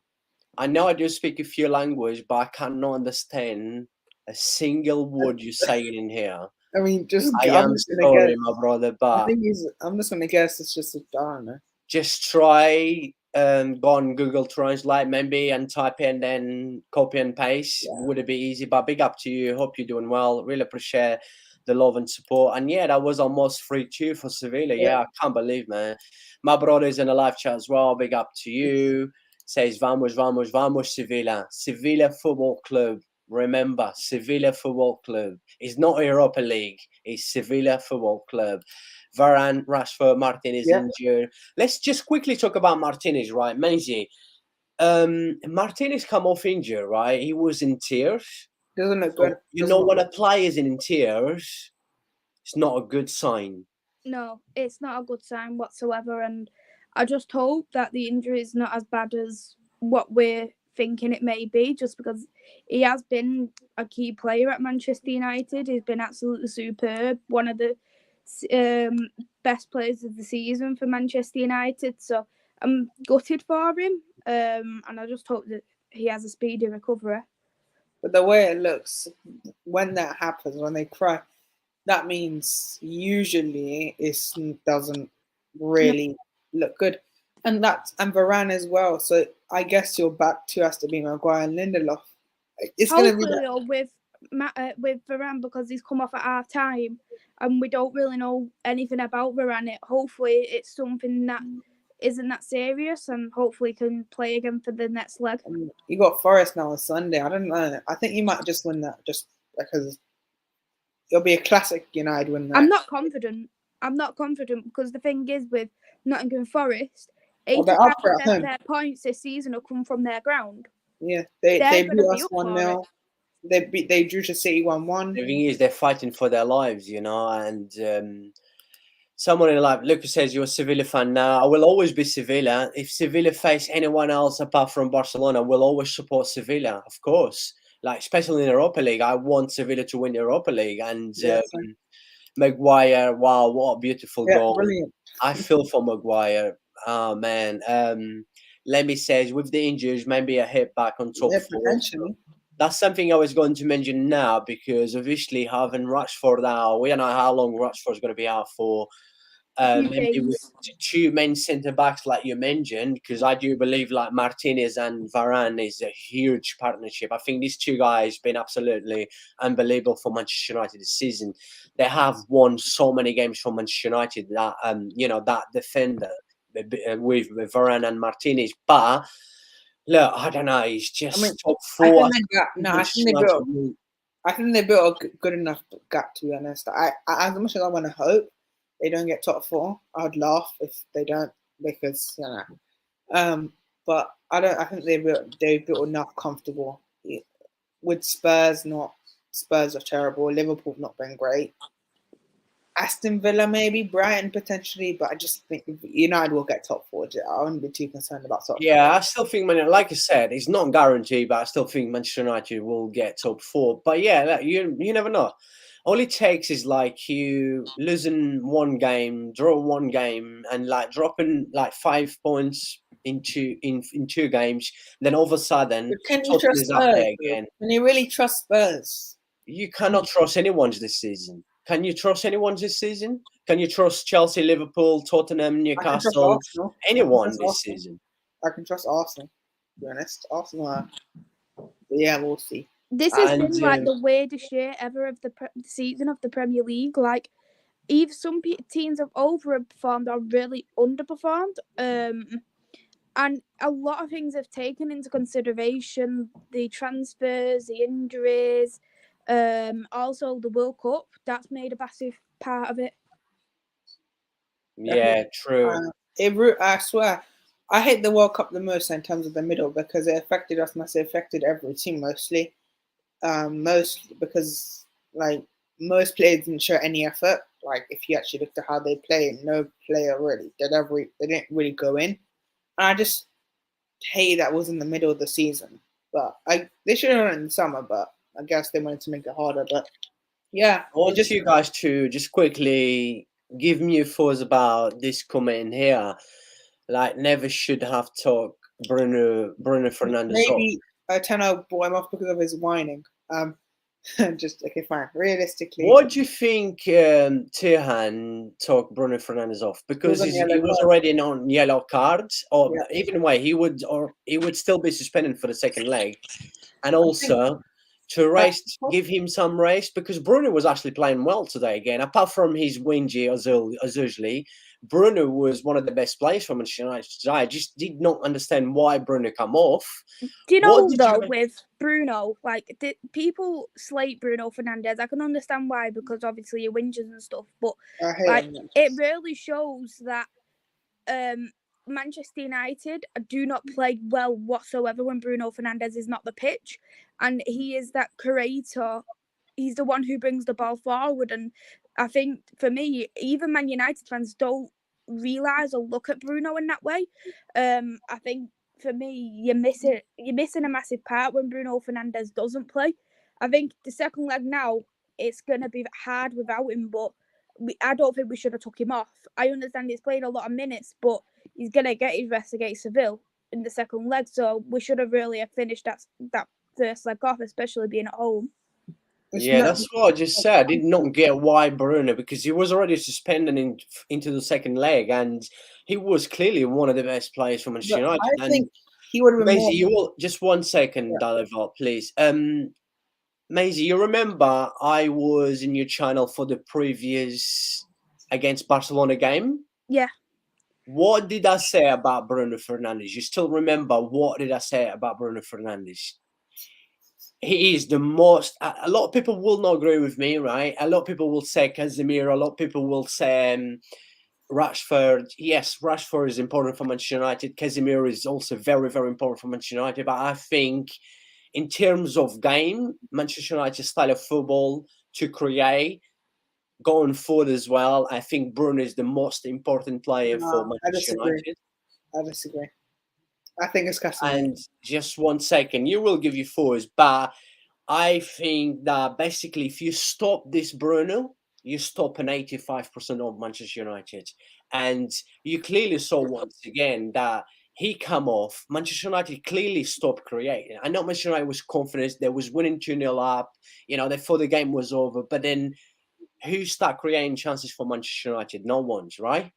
I know I do speak a few languages, but I cannot understand a single word you're saying in here. I mean, I I'm am just gonna sorry, guess. my brother, I but think I'm just gonna guess it's just I don't know. just try go on Google Translate maybe and type in, then copy and paste. Yeah. Would it be easy? But big up to you. Hope you're doing well. Really appreciate the love and support. And yeah, that was almost 3-2 for Sevilla. Yeah, I can't believe, man. My brother's in the live chat as well. Big up to you. Says vamos, vamos, vamos, Sevilla. Sevilla Football Club. Remember, Sevilla Football Club. It's not Europa League. It's Sevilla Football Club. Varane, Rashford, Martinez injured. Let's just quickly talk about Martinez, right? Maisie, Martinez come off injured, right? He was in tears. Doesn't look So, good. when a player is in tears, it's not a good sign. No, it's not a good sign whatsoever. And I just hope that the injury is not as bad as what we're thinking it may be, just because he has been a key player at Manchester United. He's been absolutely superb. One of the best players of the season for Manchester United. So I'm gutted for him. And I just hope that he has a speedy recovery. But the way it looks, when that happens, when they cry, that means usually it doesn't really look good. And Varane as well. So I guess your back two has to be Maguire and Lindelof. It's going to be that. With Varane, because he's come off at half time and we don't really know anything about Varane. Hopefully it's something that isn't that serious, and hopefully can play again for the next leg. You got Forest now on Sunday. I don't know. I think you might just win that just because it'll be a classic United win. I'm not confident because the thing is with Nottingham Forest, 85% of their points this season will come from their ground. Yeah, they beat us 1-0. They drew to City 1-1. The thing is, they're fighting for their lives, and someone in the live, Lucas says, you're a Sevilla fan now. I will always be Sevilla. If Sevilla face anyone else apart from Barcelona, we'll always support Sevilla, of course. Like, especially in the Europa League, I want Sevilla to win the Europa League. And Maguire, wow, what a beautiful goal. Brilliant. I feel for Maguire. Oh, man. Lemmy says, with the injuries, maybe a hit back on top four. Potentially. That's something I was going to mention now, because obviously having Rashford out, we don't know how long Rashford's going to be out for. Maybe with two main centre backs, like you mentioned, because I do believe like Martinez and Varane is a huge partnership. I think these two guys been absolutely unbelievable for Manchester United this season. They have won so many games for Manchester United. That that defender with Varane and Martinez, but look, I don't know. It's just top four. I think I think they built a good enough gap, to be honest. I as much as I want to hope they don't get top 4, I'd laugh if they don't, because but I don't. I think they built enough comfortable with Spurs. Not Spurs are terrible. Liverpool have not been great. Aston Villa, maybe Brighton potentially, but I just think United will get top 4. I wouldn't be too concerned about top 4. Yeah, I still think, like I said, it's not guaranteed, but I still think Manchester United will get top 4. But yeah, you never know. All it takes is like you losing one game, draw one game, and like dropping like 5 points in 2 games. Then all of a sudden, But can you Tottenham trust is up Spurs? there again. Can you really trust Spurs? You cannot trust anyone this season. Can you trust anyone this season? Can you trust Chelsea, Liverpool, Tottenham, Newcastle, anyone this season? I can trust Arsenal, to be honest. Arsenal are... Yeah, we'll see. This has been like the weirdest year ever of the season of the Premier League. Like, either some teams have overperformed or really underperformed. And a lot of things have taken into consideration the transfers, the injuries, also the World Cup. That's made a massive part of it. Yeah, true. I swear, I hate the World Cup the most in terms of the middle, because it affected us massively. It affected every team mostly. Mostly because like most players didn't show any effort. Like if you actually looked at how they play, no player really they didn't really go in. And I just hate that was in the middle of the season. But they should have done it in the summer, but I guess they wanted to make it harder. But yeah, I want you guys to just quickly give me your thoughts about this comment here. Like, never should have talked Bruno Fernandes maybe Tenno brought him off because of his whining. Just okay, fine. Realistically, what do you think Tirhan took Bruno Fernandes off? Because he was already on yellow cards, or even way he would still be suspended for the second leg, and also to give him some rest, because Bruno was actually playing well today again. Apart from his whingy as usually, Bruno was one of the best players for Manchester United. I just did not understand why Bruno come off. Do you know, though, with Bruno, like, people slate Bruno Fernandes. I can understand why, because obviously he whinges and stuff, but like, it really shows that Manchester United do not play well whatsoever when Bruno Fernandes is not the pitch, and he is that creator. He's the one who brings the ball forward, and I think for me, even Man United fans don't realise or look at Bruno in that way. I think for me, you're missing a massive part when Bruno Fernandes doesn't play. I think the second leg now, it's going to be hard without him, but I don't think we should have took him off. I understand he's played a lot of minutes, but he's going to get his rest against Seville in the second leg, so we should have really finished that first leg off, especially being at home. That's what I just said. I did not get why Bruno, because he was already suspended into the second leg, and he was clearly one of the best players for Manchester United. I think he would have been Maisie, you will just 1 second, Dalivar, please. Maisie, you remember I was in your channel for the previous against Barcelona game? Yeah. What did I say about Bruno Fernandes? You still remember what did I say about Bruno Fernandes? He is the most. A lot of people will not agree with me, right? A lot of people will say Casemiro. A lot of people will say Rashford. Yes, Rashford is important for Manchester United. Casemiro is also very, very important for Manchester United. But I think, in terms of game, Manchester United's style of football to create, going forward as well, I think Bruno is the most important player for Manchester United. I disagree. I think it's Casemiro. And just 1 second, you will give you fours, but I think that basically if you stop this Bruno, you stop an 85% of Manchester United. And you clearly saw once again that he come off. Manchester United clearly stopped creating. I know Manchester United was confident. They was winning 2-0 up. They thought the game was over. But then who started creating chances for Manchester United? No one's, right?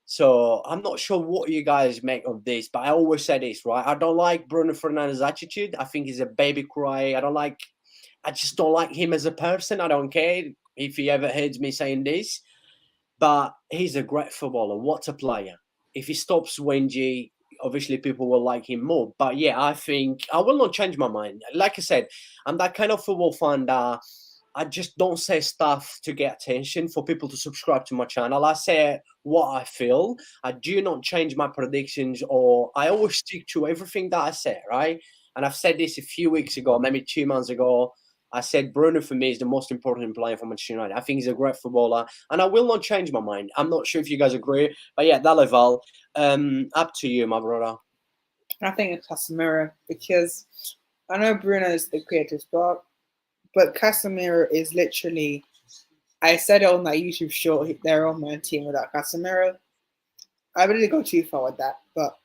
So I'm not sure what you guys make of this, but I always say this, right? I don't like Bruno Fernandes' attitude. I think he's a baby cry. I just don't like him as a person. I don't care if he ever hears me saying this, but he's a great footballer. What a player. If he stops whingy, obviously people will like him more. But yeah, I think I will not change my mind. Like I said, I'm that kind of football fan that I just don't say stuff to get attention for people to subscribe to my channel. I say what I feel. I do not change my predictions, or I always stick to everything that I say, right? And I've said this a few weeks ago, maybe 2 months ago. I said Bruno for me is the most important player for Manchester United. I think he's a great footballer, and I will not change my mind. I'm not sure if you guys agree, but yeah, Dalival, up to you, my brother. I think it's Casemiro, because I know Bruno is the creative spark, but Casemiro is literally, I said it on that YouTube short, they're on my team without Casemiro. I really go too far with that, but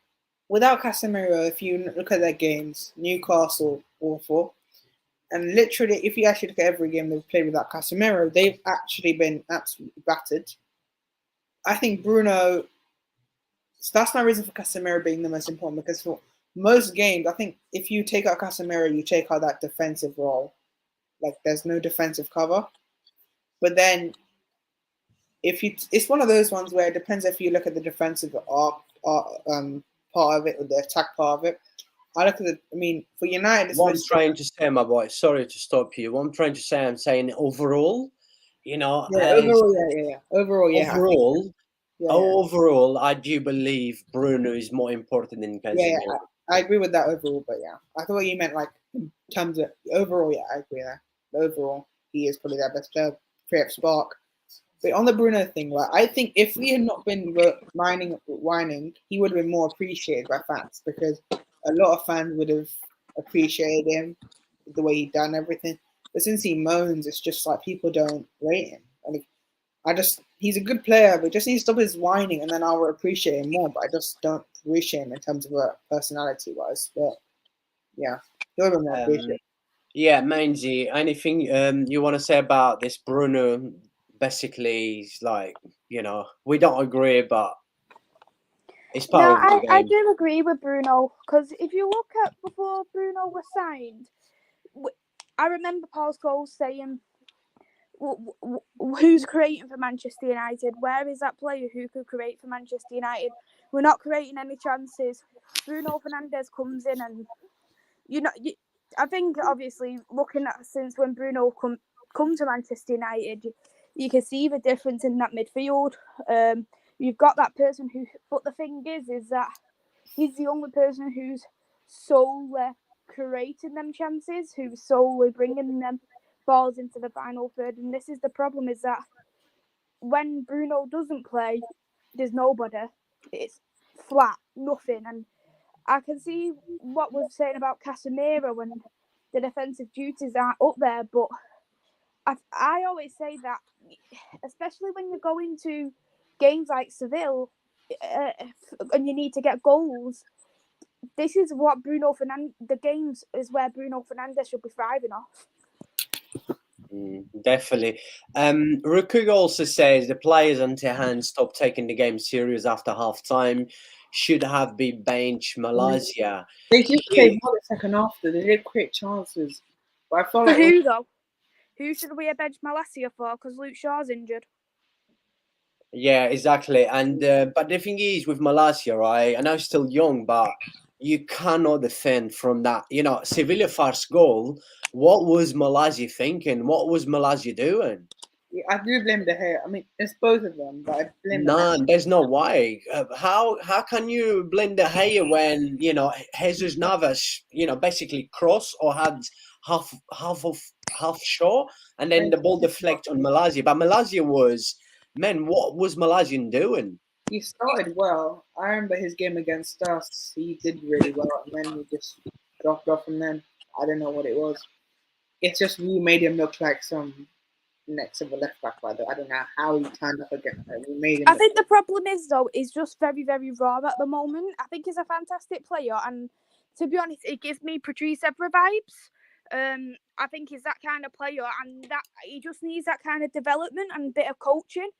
without Casemiro, if you look at their games, Newcastle, awful. And literally, if you actually look at every game they've played without Casemiro, they've actually been absolutely battered. I think Bruno, so that's my reason for Casemiro being the most important, because for most games, I think if you take out Casemiro, you take out that defensive role. Like, there's no defensive cover. But then, it's one of those ones where it depends if you look at the defensive part of it, or the attack part of it. I look at for United, what I'm trying to say, my boy, sorry to stop you. What I'm trying to say, I'm saying overall, overall, I do believe Bruno is more important than Casemiro. I agree with that overall, but yeah, I thought you meant like in terms of overall. Yeah, I agree there. Overall, he is probably their best player, creative spark. But on the Bruno thing, right, I think if we had not been whining, he would have been more appreciated by fans, because a lot of fans would have appreciated him, the way he done everything. But since he moans, it's just like people don't rate him. He's a good player, but just needs to stop his whining, and then I will appreciate him more. But I just don't appreciate him in terms of personality-wise. But yeah, he'll be more appreciated. Yeah, Manzi, anything you want to say about this Bruno? Basically, he's like, we don't agree, but it's part of the game. I do agree with Bruno, because if you look at before Bruno was signed, I remember Paul Scholes saying, who's creating for Manchester United? Where is that player who could create for Manchester United? We're not creating any chances. Bruno Fernandes comes in, and I think obviously looking at since when Bruno come to Manchester United, you can see the difference in that midfield. You've got that person but the thing is that he's the only person who's solely creating them chances, who's solely bringing them balls into the final third. And this is the problem, is that when Bruno doesn't play, there's nobody. It's flat, nothing. And I can see what we're saying about Casemiro when the defensive duties aren't up there, but I always say that, especially when you're going to games like Sevilla and you need to get goals, this is what the games is where Bruno Fernandes should be thriving off. Definitely. Rukug also says the players on Tehran stopped taking the game serious after half time. Should have been bench Malaysia. They did play more the second after. They did create chances. But I felt like who though? Who should we have benched Malaysia for? Because Luke Shaw's injured. Yeah, exactly. And but the thing is with Malaysia, right? I know he's still young, but you cannot defend from that. Sevilla first goal. What was Malaysia thinking? What was Malaysia doing? Yeah, I do blame the hair. It's both of them, but I blame there's no way. How can you blame the hair when Jesus Navas basically crossed or had half shot, and then the ball deflect on Malaysia. But Malaysia what was Malaysia doing? He started well. I remember his game against us. He did really well, and then he just dropped off. And then I don't know what it was. It's just we made him look like some next of a left back. I don't know how he turned up again. We made him. I think the problem is though, he's just very, very raw at the moment. I think he's a fantastic player, and to be honest, it gives me Patrice Evra vibes. I think he's that kind of player, and that he just needs that kind of development and a bit of coaching.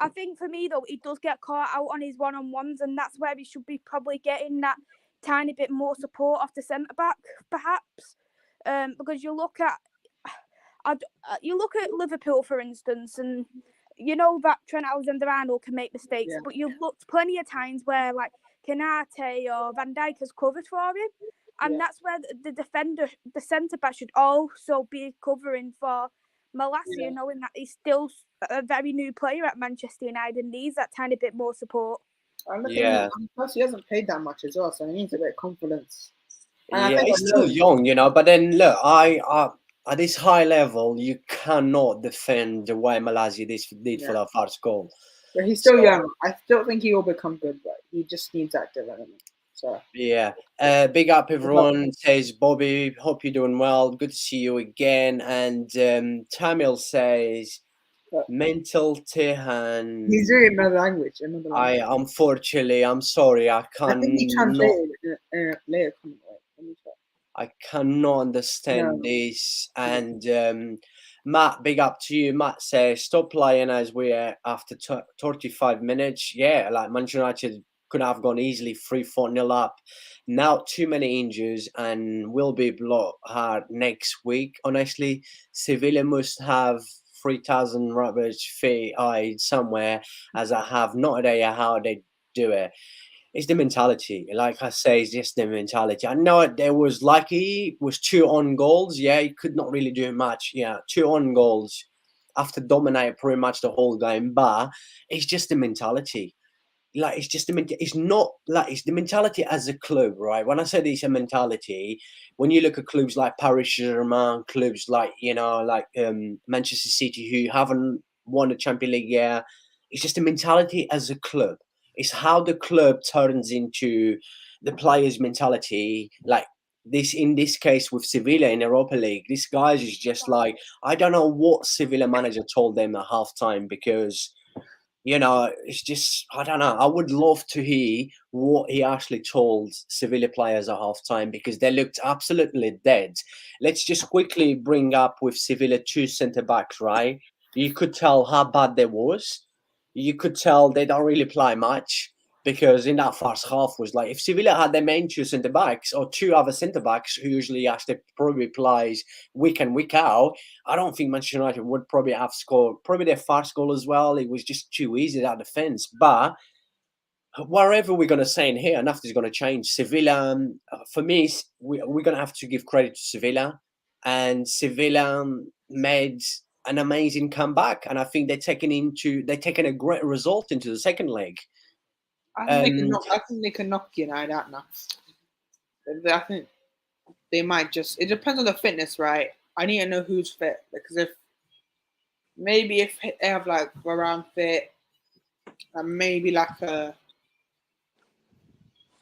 I think for me though, he does get caught out on his one-on-ones, and that's where he should be probably getting that tiny bit more support off the centre back, perhaps. Because you look at Liverpool, for instance, and you know that Trent Alexander-Arnold can make mistakes, Yeah. but you've looked plenty of times where like Kanate or Van Dijk has covered for him, and Yeah. that's where the defender, the centre back, should also be covering for Malacia, Yeah. knowing that he's still a very new player at Manchester United and needs that tiny bit more support. And look Yeah. at him. Plus, he hasn't played that much as well, so he needs a bit of confidence. And I Yeah, think he's still young, you know. But then look, I at this high level, you cannot defend the way Malasia did for Yeah. that first goal. But he's still So- young. I still think he will become good, but he just needs that development. So Yeah. Big up everyone. Says Bobby, hope you're doing well. Good to see you again. And Tamil says mental Tehan. he's doing another language. Unfortunately, I'm sorry, I I think he cannot. translated it later. Let me check. I cannot understand No. this. And Matt, big up to you. Matt says, stop playing as we're after 35 minutes. Yeah, like Manchester United could have gone easily 3-4-0 up. Now too many injuries and will be blocked hard next week. Honestly, Sevilla must have 3,000 rubbish feet somewhere, as I have no idea how they do it. It's the mentality. Like I say, it's just the mentality. I know there was lucky, was 2 on goals. Yeah, he could not really do much. Yeah, 2 on goals after dominating pretty much the whole game. But it's just the mentality. Like it's just it's not like it's the mentality as a club, right? When I say it's a mentality, when you look at clubs like Paris Saint-Germain, clubs like Manchester City who haven't won the Champions League yet, it's just a mentality as a club. It's how the club turns into the players' mentality. Like this, in this case with Sevilla in Europa League, this guys is just like, I don't know what Sevilla manager told them at halftime, because it's just, I don't know. I would love to hear what he actually told Sevilla players at halftime, because they looked absolutely dead. Let's just quickly bring up with Sevilla 2 centre backs, right? You could tell how bad they was. You could tell they don't really play much, because in that first half was like, if Sevilla had their main 2 centre backs or 2 other centre backs who usually actually probably plays week in, week out, I don't think Manchester United would probably have scored probably their first goal as well. It was just too easy, that defence. But whatever we're going to say in here, nothing's going to change. Sevilla, for me, we're going to have to give credit to Sevilla. And Sevilla made an amazing comeback. And I think they're taking a great result into the second leg. I think they can knock United out now. I think they might just. It depends on the fitness, right? I need to know who's fit, because if they have like Varane fit, and maybe like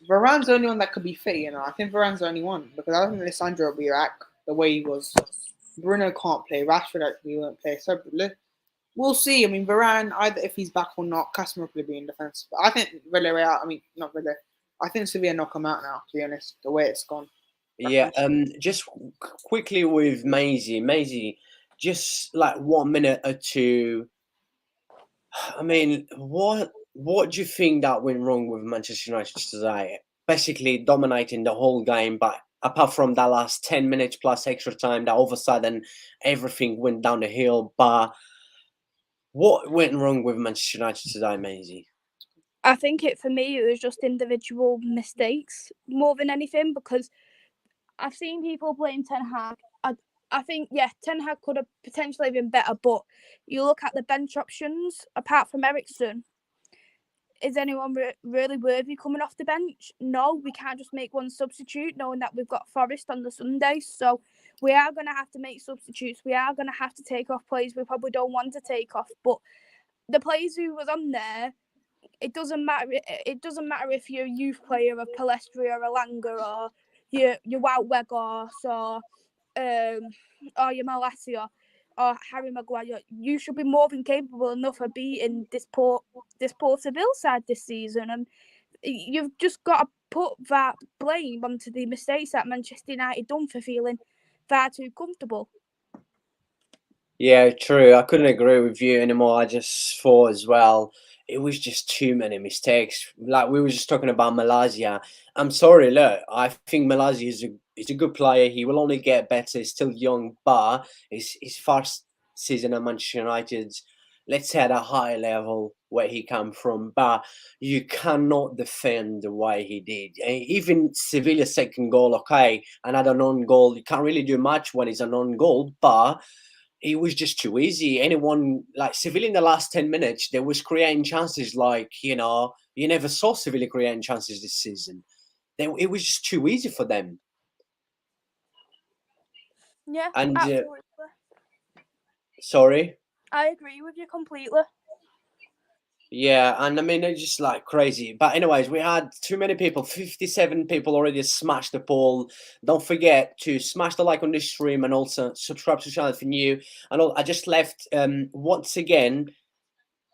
Varane's the only one that could be fit. I think Varane's the only one, because I don't think Sancho will be back the way he was. Bruno can't play. Rashford actually won't play. So we'll see. I mean, Varane, either if he's back or not, Casemiro will probably be in defence. But I think Villarreal. Not Villarreal. I think Sevilla knock him out now. To be honest, the way it's gone. Yeah. Just quickly with Maisie, just like 1 minute or two. I mean, what do you think that went wrong with Manchester United today? Basically dominating the whole game, but apart from that last 10 minutes plus extra time, that all of a sudden everything went down the hill. But what went wrong with Manchester United today, Maisie? I think for me, it was just individual mistakes more than anything, because I've seen people blame Ten Hag. I think, Ten Hag could have potentially been better, but you look at the bench options, apart from Eriksen, is anyone really worthy coming off the bench? No, we can't just make one substitute knowing that we've got Forest on the Sunday. So we are going to have to make substitutes. We are going to have to take off players we probably don't want to take off. But the players who was on there, it doesn't matter. It doesn't matter if you're a youth player, a Palestri or a Langer, or your Wout Weghorst, or your Malacia or Harry Maguire. You should be more than capable enough of beating this poor Seville side this season, and you've just got to put that blame onto the mistakes that Manchester United done for feeling far too comfortable. Yeah, true. I couldn't agree with you anymore. I just thought as well, it was just too many mistakes. Like we were just talking about Malaysia. I'm sorry, look, I think Malaysia is a good player. He will only get better. He's still young, but his first season at Manchester United, let's say, at a high level where he come from, but you cannot defend the way he did. Even Sevilla's second goal, okay, another non-goal. You can't really do much when it's a non-goal, but it was just too easy. Anyone like Sevilla in the last 10 minutes, they was creating chances like, you never saw Sevilla creating chances this season. It was just too easy for them. Yeah, And absolutely. sorry. I agree with you completely. Yeah, and I mean it's just like crazy. But anyways, we had too many people. 57 people already smashed the poll. Don't forget to smash the like on this stream and also subscribe to the channel if you're new. And I just left once again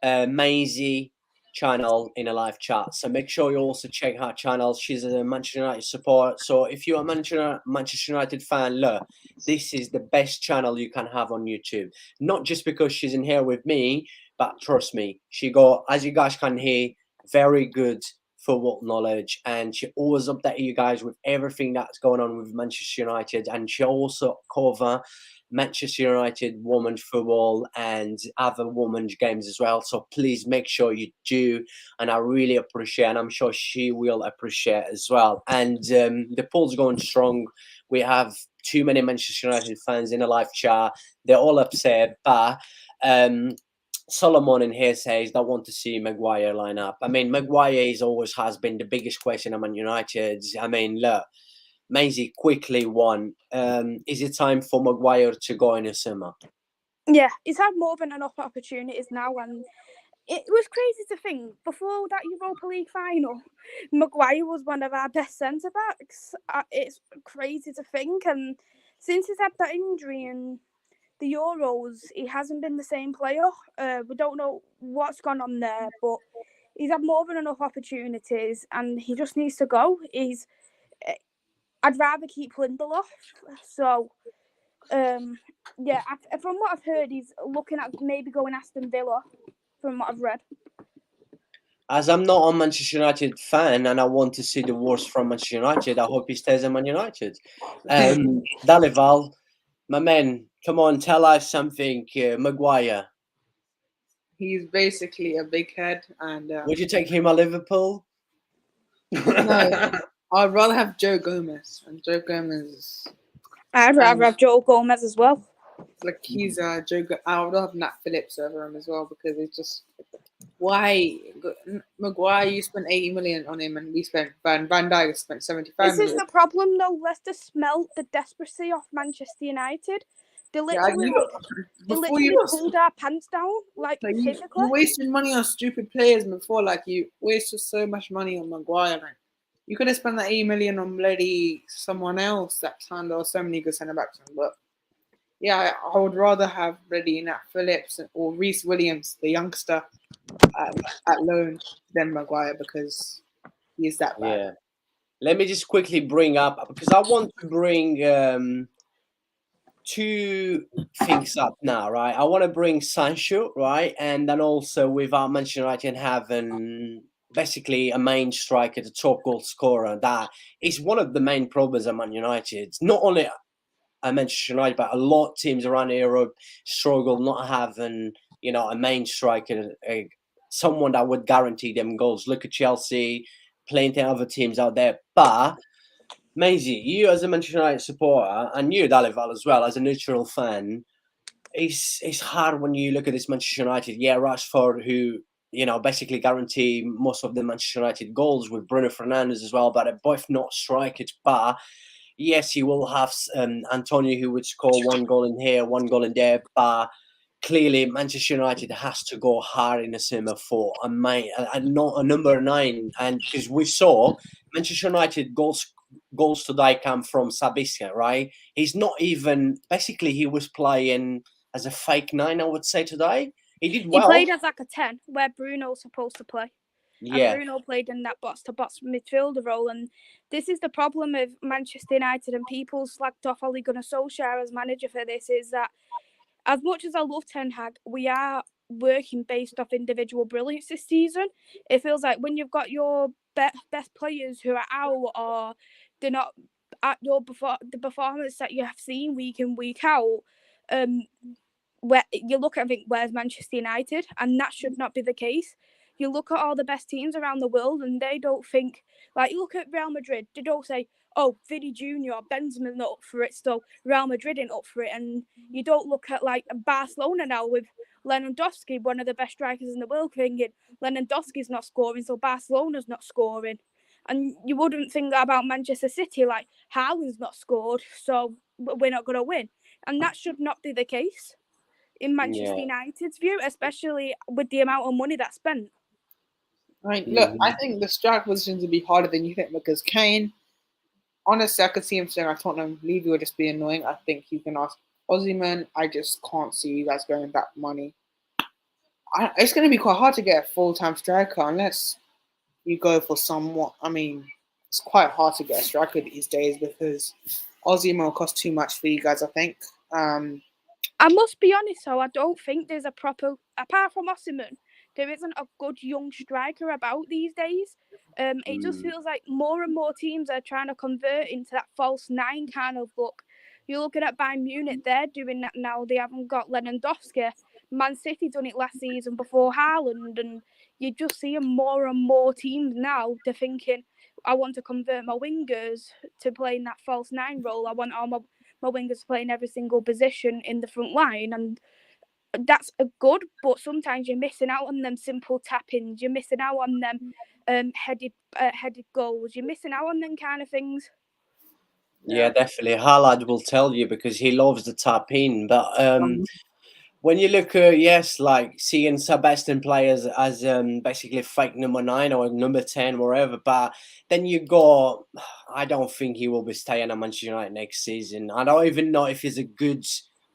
Maisie channel in a live chat. So make sure you also check her channel. She's a Manchester United support. So if you're a Manchester United fan, look, this is the best channel you can have on YouTube. Not just because she's in here with me, but trust me, she got, as you guys can hear, very good football knowledge, and she always update you guys with everything that's going on with Manchester United, and she also cover Manchester United women's football and other women's games as well. So please make sure you do, and I really appreciate, and I'm sure she will appreciate as well. And the poll's going strong. We have too many Manchester United fans in a live chat. They're all upset, but Solomon in here says they want to see Maguire line up. I mean, Maguire always has been the biggest question among United. I mean, look, Maisie quickly won. Is it time for Maguire to go in the summer? Yeah, he's had more than enough opportunities now, and it was crazy to think before that Europa League final, Maguire was one of our best centre backs. It's crazy to think, and since he's had that injury and the Euros, he hasn't been the same player. We don't know what's gone on there, but he's had more than enough opportunities, and he just needs to go. I'd rather keep Lindelof. So, yeah, from what I've heard, he's looking at maybe going Aston Villa. From what I've read. As I'm not a Manchester United fan and I want to see the worst from Manchester United, I hope he stays in Man United. Dalival, my man, come on, tell us something. Maguire. He's basically a big head, and Would you take him at Liverpool? no, I'd rather have Joe Gomez, and Joe Gomez. I'd rather have Joe Gomez as well. Like he's Joe. I would have Nat Phillips over him as well, because it's just why Maguire. You spent 80 million on him, and we spent Van Dijk spent 75 This million. is the problem, though. Leicester smelt the desperacy of Manchester United. They literally, pulled our pants down, like you wasted money on stupid players before. Like you wasted so much money on Maguire. Like you could have spent that 80 million on bloody someone else. That time there were so many good centre backs, but yeah, I would rather have bloody Nat Phillips or Reece Williams, the youngster, at loan than Maguire, because he's that bad. Yeah. Let me just quickly bring up, because I want to bring two things up now, right? I want to bring Sancho, right? And then also with our Manchester United having basically a main striker, the top goal scorer, that is one of the main problems at Man United. Not only at Manchester United, but a lot of teams around Europe struggle not having, a main striker, someone that would guarantee them goals. Look at Chelsea, plenty of other teams out there. But Maisie, you as a Manchester United supporter, and you, Dalival, as well, as a neutral fan, it's hard when you look at this Manchester United. Yeah, Rashford, who, basically guarantee most of the Manchester United goals, with Bruno Fernandes as well, but they're both not strikers. But yes, you will have Antonio, who would score one goal in here, one goal in there, but clearly Manchester United has to go hard in the summer for a number 9, and because we saw Manchester United goals today come from Sabitzer, right? He's not even, basically he was playing as a fake 9, I would say, today. He did well. He played as like a 10, where Bruno's supposed to play. Yeah. And Bruno played in that box-to-box midfielder role, and this is the problem with Manchester United, and people slagged off Ole Gunnar Solskjaer as manager for this, is that as much as I love Ten Hag, we are working based off individual brilliance this season. It feels like when you've got your best players who are out, or they're not at the performance that you have seen week in, week out, where you look at, I think, where's Manchester United, and that should not be the case. You look at all the best teams around the world, and they don't think, like, you look at Real Madrid, they don't say, oh, Vini Jr. or Benzema's not up for it, so Real Madrid ain't up for it. And you don't look at, like, Barcelona now with Lewandowski, one of the best strikers in the world, thinking Lewandowski's not scoring, so Barcelona's not scoring. And you wouldn't think that about Manchester City, like, Haaland's not scored, so we're not going to win. And that should not be the case in Manchester United's view, especially with the amount of money that's spent. Right. Look, I think the strike positions would be harder than you think because Kane, honestly, I could see him saying, I Tottenham, Levy would just be annoying. I think he's going to ask Osimhen. I just can't see you guys going that money. It's going to be quite hard to get a full-time striker unless you go for somewhat. I mean, it's quite hard to get a striker these days because Osimhen will cost too much for you guys, I think. I must be honest, though, I don't think there's a proper, apart from Osimhen, there isn't a good young striker about these days. It just feels like more and more teams are trying to convert into that false nine kind of look. You're looking at Bayern Munich, they're doing that now. They haven't got Lewandowski. Man City done it last season before Haaland, and you're just seeing more and more teams now. They're thinking, I want to convert my wingers to playing that false nine role. I want all my wingers playing every single position in the front line, and that's a good, but sometimes you're missing out on them simple tap-ins. You're missing out on them headed goals. You're missing out on them kind of things. Yeah, definitely. Haaland will tell you because he loves the tap in. But when you look at, like seeing Sebastian players as basically fake number 9 or number 10, wherever, but then you go, I don't think he will be staying at Manchester United next season. I don't even know if he's a good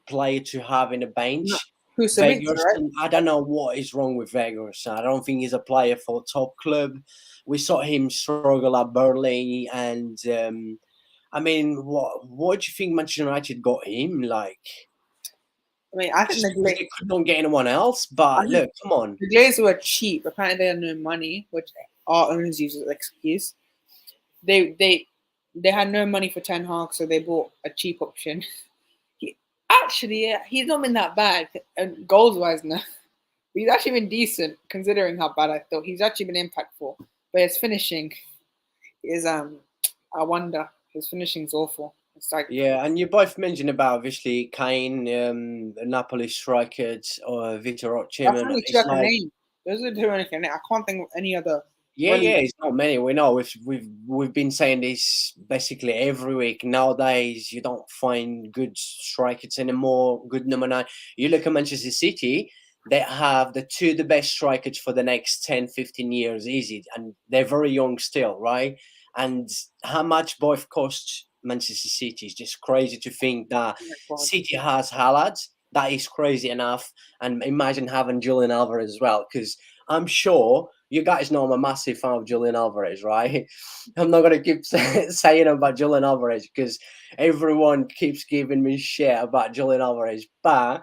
player to have in the bench. Vegas, right? I don't know what is wrong with Vegas. I don't think he's a player for a top club. We saw him struggle at Burnley, and I mean, what do you think Manchester United got him? Like, I mean, I think they could not get anyone else. But look, come on, the Glazers were cheap. Apparently, they had no money, which our owners use as an excuse. They had no money for Ten Hag, so they bought a cheap option. He's not been that bad, and goals-wise now. He's actually been decent, considering how bad I thought. He's actually been impactful. But his finishing is, I wonder. His finishing's awful. It's like, and you both mentioned about, obviously, Kane, Napoli strikers, or Victor Osimhen. Those are the two I can't think of any other. It's not many. We know we've been saying this basically every week. Nowadays, you don't find good strikers anymore. Good number 9. You look at Manchester City; they have the best strikers for the next 10, 15 years, easy, and they're very young still, right? And how much both cost Manchester City is just crazy to think that City has Haaland. That is crazy enough. And imagine having Julian Alvarez as well, because I'm sure you guys know I'm a massive fan of Julian Alvarez, right? I'm not going to keep saying about Julian Alvarez because everyone keeps giving me shit about Julian Alvarez. But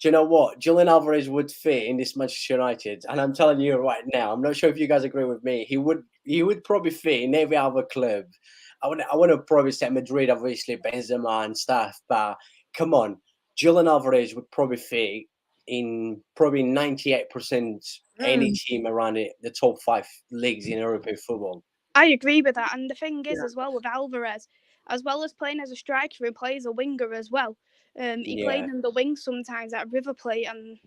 do you know what? Julian Alvarez would fit in this Manchester United. And I'm telling you right now, I'm not sure if you guys agree with me. He would probably fit in every other club. I want to probably say Madrid, obviously, Benzema and stuff. But come on, Julian Alvarez would probably fit in probably 98% any team around the top 5 leagues in European football. I agree with that. And the thing is, as well, with Alvarez, as well as playing as a striker, he plays a winger as well. He played in the wing sometimes at River Plate, and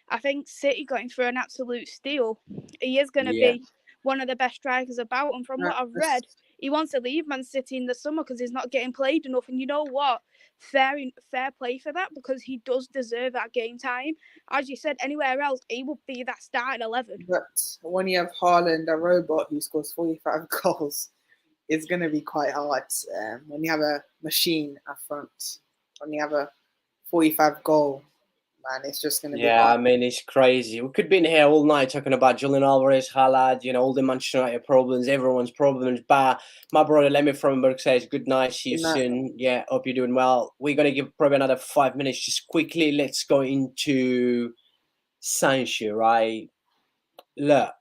I think City got him for an absolute steal. He is going to be one of the best strikers about, and from what I've read, he wants to leave Man City in the summer because he's not getting played enough. And you know what? Fair play for that, because he does deserve that game time. As you said, anywhere else, he would be that starting 11. But when you have Haaland, a robot who scores 45 goals, it's going to be quite hard. When you have a machine up front, when you have a 45 goal, man, it's just going to be hard. I mean, it's crazy. We could be in here all night talking about Julian Alvarez, Haaland, all the Manchester United problems, everyone's problems. But my brother Lemmy Fromberg says, good night, see you soon. Yeah, hope you're doing well. We're going to give probably another 5 minutes. Just quickly, let's go into Sancho, right? Look,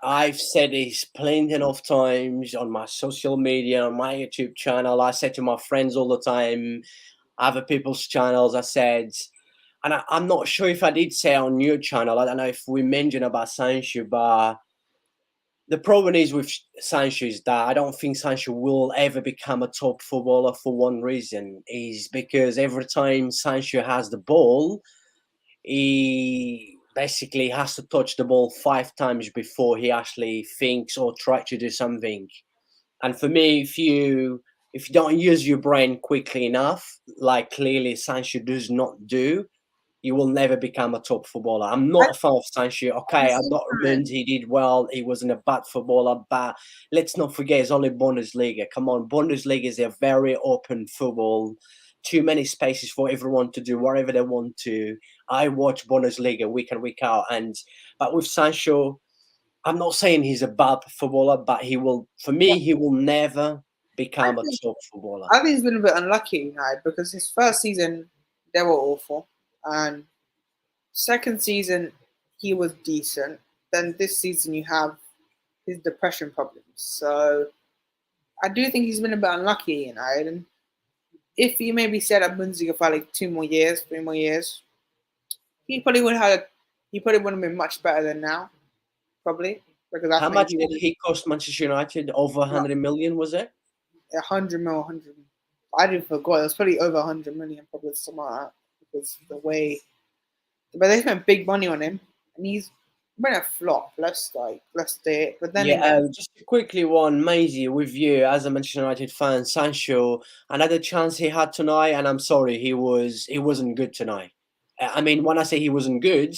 I've said this plenty enough times on my social media, on my YouTube channel. I said to my friends all the time, other people's channels, I said, and I'm not sure if I did say on your channel, I don't know if we mentioned about Sancho, but the problem is with Sancho is that I don't think Sancho will ever become a top footballer for one reason, is because every time Sancho has the ball, he basically has to touch the ball 5 times before he actually thinks or tries to do something. And for me, if you don't use your brain quickly enough, like clearly Sancho does not do, you will never become a top footballer. I'm not a fan of Sancho. Okay, at Dortmund he did well. He wasn't a bad footballer, but let's not forget it's only Bundesliga. Come on, Bundesliga is a very open football. Too many spaces for everyone to do whatever they want to. I watch Bundesliga week in, week out, but with Sancho, I'm not saying he's a bad footballer, but he will never become a top footballer. I think he's been a bit unlucky at United because his first season they were awful, and second season he was decent. Then this season you have his depression problems. So I do think he's been a bit unlucky at United. And if he maybe stayed at Bundesliga for like 2 more years, 3 more years, he probably would have been much better than now, probably. Because I How think much did he cost Manchester United? Over 100 million, was it? 100 mil, 100. I didn't forget. It was probably over 100 million, probably something like that. Because the way, but they spent big money on him, and he's been a flop. Let's say it. But then again, just quickly one, Maisie, with you as a Manchester United fan, Sancho, another chance he had tonight, and I'm sorry, he wasn't good tonight. I mean, when I say he wasn't good,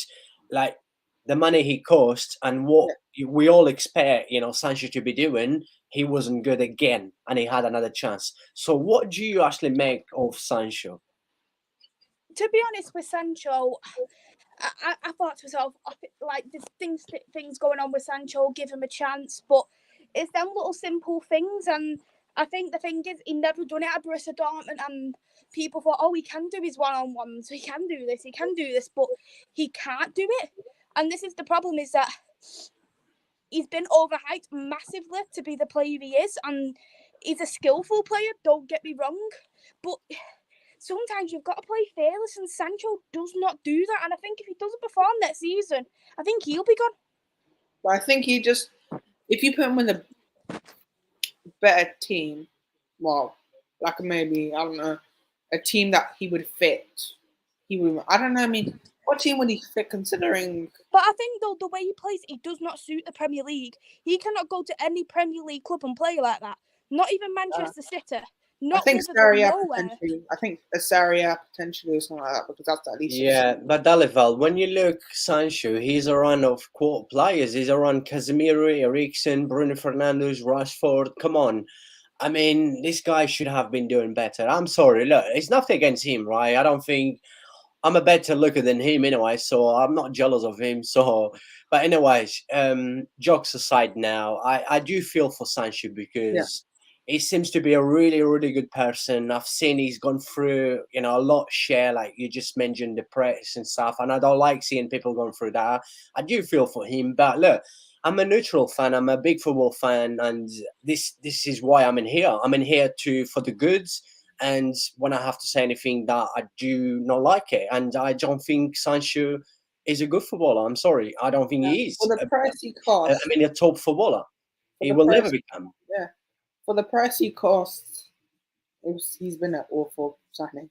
like the money he cost and what we all expect, Sancho to be doing, he wasn't good again, and he had another chance. So, what do you actually make of Sancho? To be honest with Sancho, I thought to myself, like, there's things going on with Sancho, give him a chance, but it's them little simple things, and I think the thing is, he never done it at Borussia Dortmund, and people thought, oh, he can do his one-on-ones, he can do this, but he can't do it, and this is the problem, is that he's been overhyped massively to be the player he is, and he's a skillful player, don't get me wrong, but sometimes you've got to play fearless, and Sancho does not do that. And I think if he doesn't perform next season, I think he'll be gone. but I think if you put him in a better team, well, like maybe, I don't know, a team that he would fit, I don't know, I mean, what team would he fit considering? But I think, though, the way he plays, he does not suit the Premier League. He cannot go to any Premier League club and play like that. Not even Manchester City. I think Serie A potentially. I think a Serie A potentially or something like that, because that's at least. Yeah, but Dalival, when you look Sancho, he's around of quote players. He's around Casemiro, Eriksen, Bruno Fernandes, Rashford. Come on. I mean, this guy should have been doing better. I'm sorry. Look, it's nothing against him, right? I don't think I'm a better looker than him anyway, so I'm not jealous of him. So, but anyways, jokes aside now, I do feel for Sancho because he seems to be a really, really good person. I've seen he's gone through, a lot share, like you just mentioned, the press and stuff, and I don't like seeing people going through that. I do feel for him, but look, I'm a neutral fan. I'm a big football fan, and this is why I'm in here. I'm in here for the goods. And when I have to say anything that I do not like it, and I don't think Sancho is a good footballer. I'm sorry, I don't think he is. For the price he costs, I mean, a top footballer, he will never become. Yeah, for the price he costs, he's been an awful signing.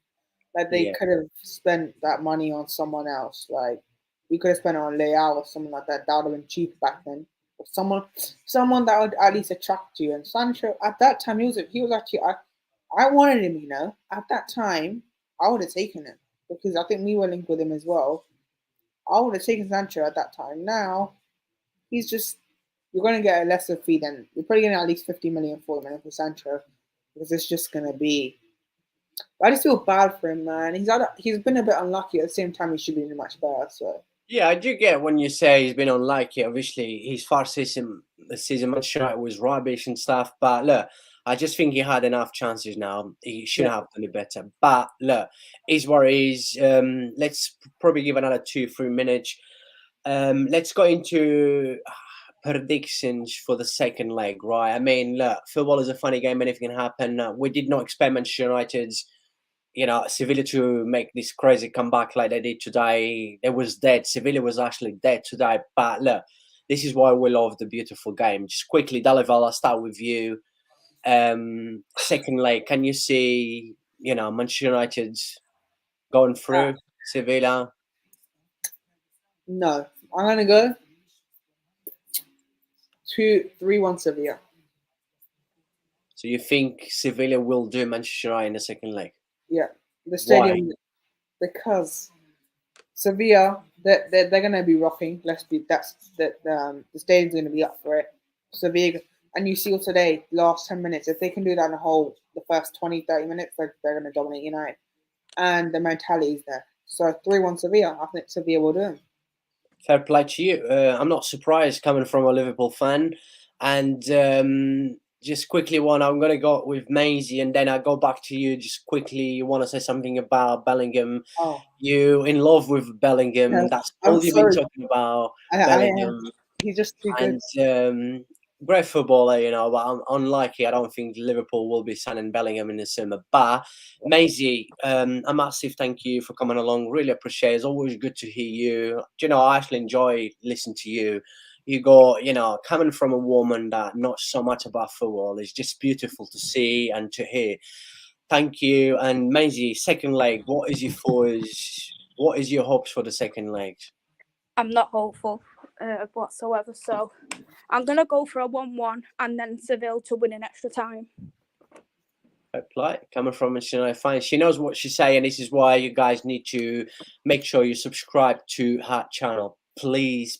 Like they could have spent that money on someone else. Like we could have spent it on Leao or someone like that. That would have been cheap back then. Or someone that would at least attract you. And Sancho at that time, he was actually. I wanted him, At that time, I would have taken him because I think we were linked with him as well. I would have taken Sancho at that time. Now, he's just, you're going to get a lesser fee than, you're probably getting at least 50 million for him for Sancho because it's just going to be, but I just feel bad for him, man. He's been a bit unlucky. At the same time, he should be doing much better, so. Yeah, I do get when you say he's been unlucky. Obviously, his first season, Manchester United was rubbish and stuff, but look, I just think he had enough chances now. He should have done it better. But look, is what it is. Let's probably give another 2-3 minutes. Let's go into predictions for the second leg, right? I mean, look, football is a funny game. Anything can happen. We did not expect Manchester United's, Sevilla to make this crazy comeback like they did today. They was dead. Sevilla was actually dead today. But look, this is why we love the beautiful game. Just quickly, Dalival, I'll start with you. Second leg, can you see, Manchester United going through Sevilla? No, I'm gonna go 2-3-1 Sevilla. So you think Sevilla will do Manchester United in the second leg? Yeah, the stadium because Sevilla they're gonna be rocking. The stadium's gonna be up for it. Sevilla, and you see today, last 10 minutes, if they can do that in the first 20-30 minutes, they're gonna dominate United, and the mentality is there. So 3-1 Sevilla. I think Sevilla will do it. Fair play to you. I'm not surprised coming from a Liverpool fan. And just quickly, I'm going to go with Maisie, and then I'll go back to you. Just quickly, you want to say something about Bellingham? Oh, You in love with Bellingham? yes. That's I'm all you've been sorry. talking about. I Bellingham. am. He's just too good. And great footballer, but I'm unlikely. I don't think Liverpool will be signing Bellingham in the summer. But Maisie, a massive thank you for coming along. Really appreciate it. It's always good to hear you. I actually enjoy listening to you. You go, coming from a woman that not so much about football, it's just beautiful to see and to hear. Thank you. And Maisie, second leg, what is your thoughts? What is your hopes for the second leg? I'm not hopeful whatsoever, so I'm going to go for a 1-1 and then Seville to win in extra time. Play coming from a United fan. She knows what she's saying. This is why you guys need to make sure you subscribe to her channel. Please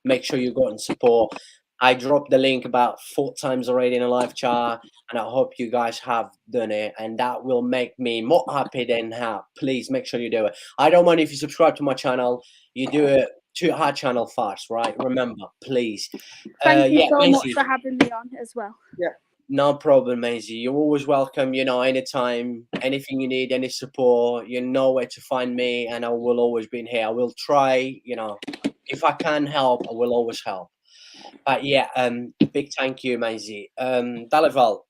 make sure you go and support. I dropped the link about 4 times already in a live chat, and I hope you guys have done it, and that will make me more happy than her. Please make sure you do it. I don't mind if you subscribe to my channel. You do it to her channel first, right? Remember, please. Thank you so Maisie, much for having me on as well. Yeah. No problem, Maisie. You're always welcome. Anytime, anything you need, any support, you know where to find me, and I will always be in here. I will try, if I can help, I will always help. But yeah, big thank you, Maisie. Dalival,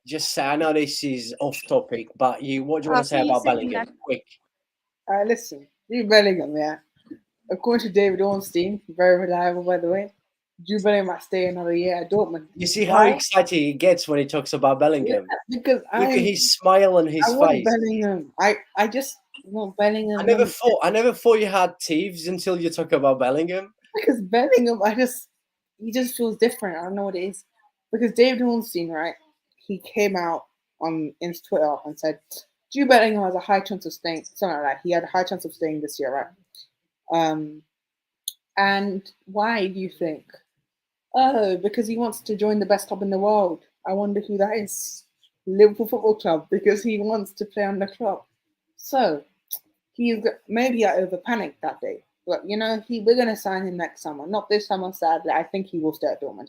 just say, I know this is off topic, but what do you want to say about Bellingham? Quick. Listen, Jude Bellingham, yeah. According to David Ornstein, very reliable, by the way, Jude Bellingham might stay another year at Dortmund. You see how excited he gets when he talks about Bellingham? Yeah, because look at his smile on his face. Bellingham. I just want Bellingham. I never thought you had thieves until you talk about Bellingham. Because Bellingham, he just feels different. I don't know what it is. Because David Ornstein, right? He came out on Twitter and said Jude Bellingham has a high chance of staying. Something like that. He had a high chance of staying this year, right? And why do you think? Oh, because he wants to join the best club in the world. I wonder who that is. Liverpool Football Club, because he wants to play on the club. So maybe I over panicked that day. But we're gonna sign him next summer. Not this summer, sadly. I think he will stay at Dortmund.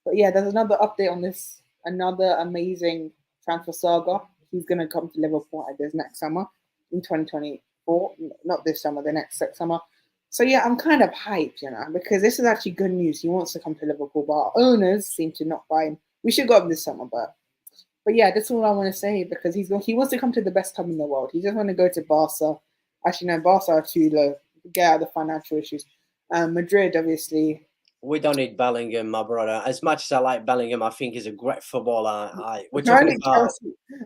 But yeah, there's another update on this. Another amazing transfer saga. He's gonna come to Liverpool this next summer in 2024. Not this summer, the next summer. So yeah, I'm kind of hyped, because this is actually good news. He wants to come to Liverpool, but our owners seem to not buy him. We should go up this summer, but yeah, that's all I want to say, because he wants to come to the best club in the world. He doesn't want to go to Barca. Actually, no, Barca are too low. Get out of the financial issues. Madrid, obviously. We don't need Bellingham, my brother. As much as I like Bellingham, I think he's a great footballer. We're talking about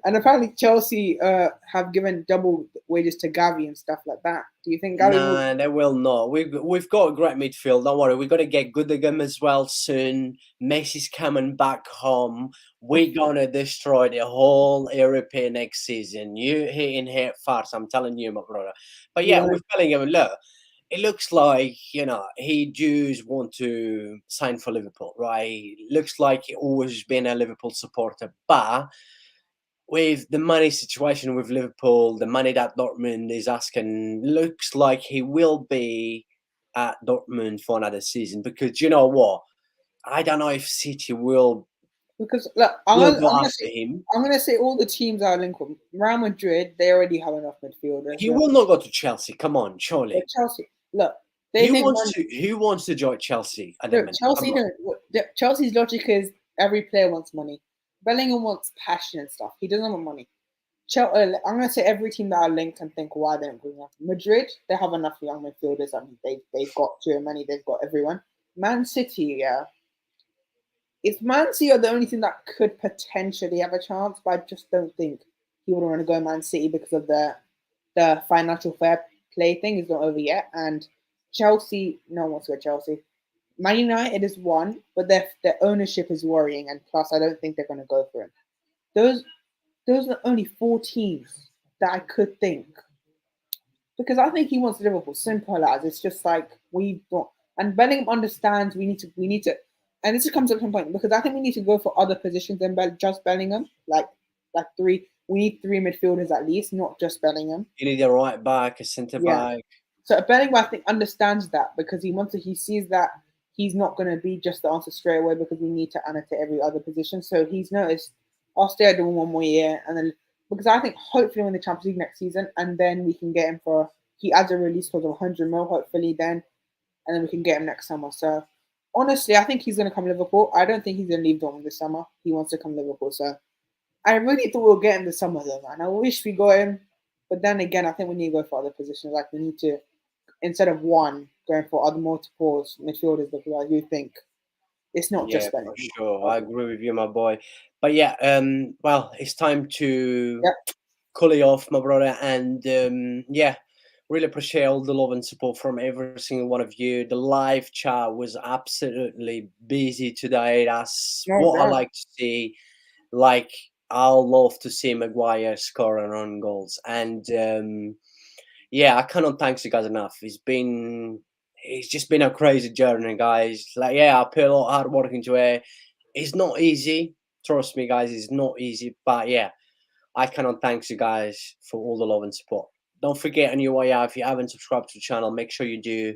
apparently Chelsea have given double wages to Gavi and stuff like that. Do you think Gavi? Nah, they will not. We've got a great midfield. Don't worry. We're gonna get Gundogan as well soon. Messi's coming back home. We're gonna destroy the whole European next season. You hitting here first. I'm telling you, my brother. But yeah, with Bellingham, look. It looks like, he does want to sign for Liverpool, right? It looks like he always been a Liverpool supporter. But with the money situation with Liverpool, the money that Dortmund is asking, looks like he will be at Dortmund for another season. Because you know what? I don't know if City will. Because look, I'm go gonna after him. I'm gonna say all the teams are linked with Real Madrid. They already have enough midfielders. He will not go to Chelsea. Come on, surely. But Chelsea, look, Who wants to join Chelsea? Chelsea's logic is every player wants money. Bellingham wants passion and stuff. He doesn't want money. I'm going to say every team that I link and think why they don't bring enough. Madrid, they have enough young midfielders. I mean, they've got Germany, they've got everyone. Man City, yeah. If Man City are the only thing that could potentially have a chance, but I just don't think he would want to go Man City because of the financial fair play thing is not over yet. And Chelsea, no one wants to go Chelsea. Man United is one, but their ownership is worrying, and plus I don't think they're going to go for him. Those are only 4 teams that I could think. Because I think he wants Liverpool. Simple as it's just like we don't. And Bellingham understands we need to, and this comes up some point because I think we need to go for other positions than just Bellingham. Like 3, we need 3 midfielders at least, not just Bellingham. You need a right back, a centre back. So Bellingham, I think, understands that because he sees that he's not going to be just the answer straight away because we need to annotate every other position. So he's noticed, I'll stay at doing 1 more year, and then because I think hopefully win the Champions League next season, and then we can get him he adds a release clause of 100 mil, hopefully then, and then we can get him next summer. So honestly, I think he's going to come to Liverpool. I don't think he's going to leave Dortmund this summer. He wants to come to Liverpool. So I really thought we'll get him this summer though, man. I wish we got him, but then again, I think we need to go for other positions. Like we need to, instead of one, going for other multiples midfielders because I do think it's not just Bellingham. For sure. I agree with you, my boy. But yeah, well, it's time to call it off, my brother. And really appreciate all the love and support from every single one of you. The live chat was absolutely busy today. That's what I like to see. Like, I'll love to see Maguire score and run goals. And I cannot thank you guys enough. It's just been a crazy journey, guys. Like, I put a lot of hard work into it. It's not easy. Trust me, guys, it's not easy. But I cannot thank you guys for all the love and support. Don't forget on your way out, if you haven't subscribed to the channel, make sure you do.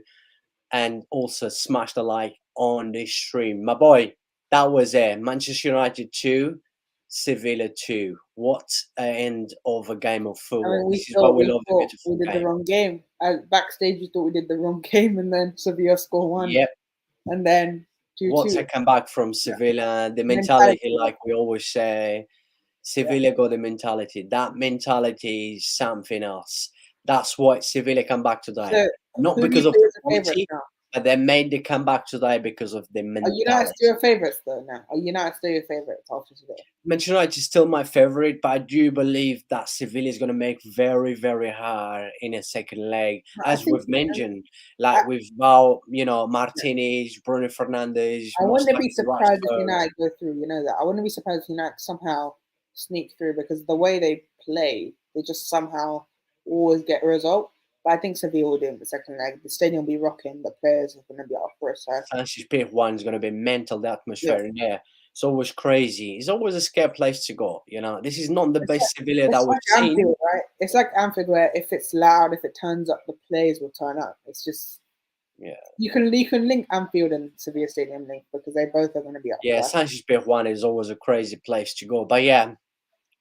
And also smash the like on this stream. My boy, that was it. Manchester United 2, Sevilla 2. What an end of a game of football. This is what we love. We did the wrong game. Backstage, we thought we did the wrong game, and then Sevilla score 1. Yep. And then 2-2. What's a comeback from Sevilla? The mentality, like we always say, Sevilla got the mentality. That mentality is something else. That's why Sevilla come back today. So, not because of the quality, but they made the comeback today because of the mentality. Are United still your favourites though now? Are United still your favourites after today? Manchester United is still my favourite, but I do believe that Sevilla is going to make very, very hard in a second leg, as we've mentioned, like with Martinez, Bruno Fernandes. I wouldn't be surprised if United go through. You know that. I wouldn't be surprised if United somehow sneak through because the way they play, they just somehow always get a result. But I think Sevilla will do it in the second leg. The stadium will be rocking. The players are going to be up for it. Sancho's P1 is going to be mental. The atmosphere in there. It's always crazy. It's always a scary place to go. This is not the best Sevilla that we've seen. Anfield, right? It's like Anfield, where if it's loud, if it turns up, the players will turn up. It's just you can link Anfield and Sevilla Stadium link because they both are going to be up. Yeah, Sancho's P1 is always a crazy place to go. But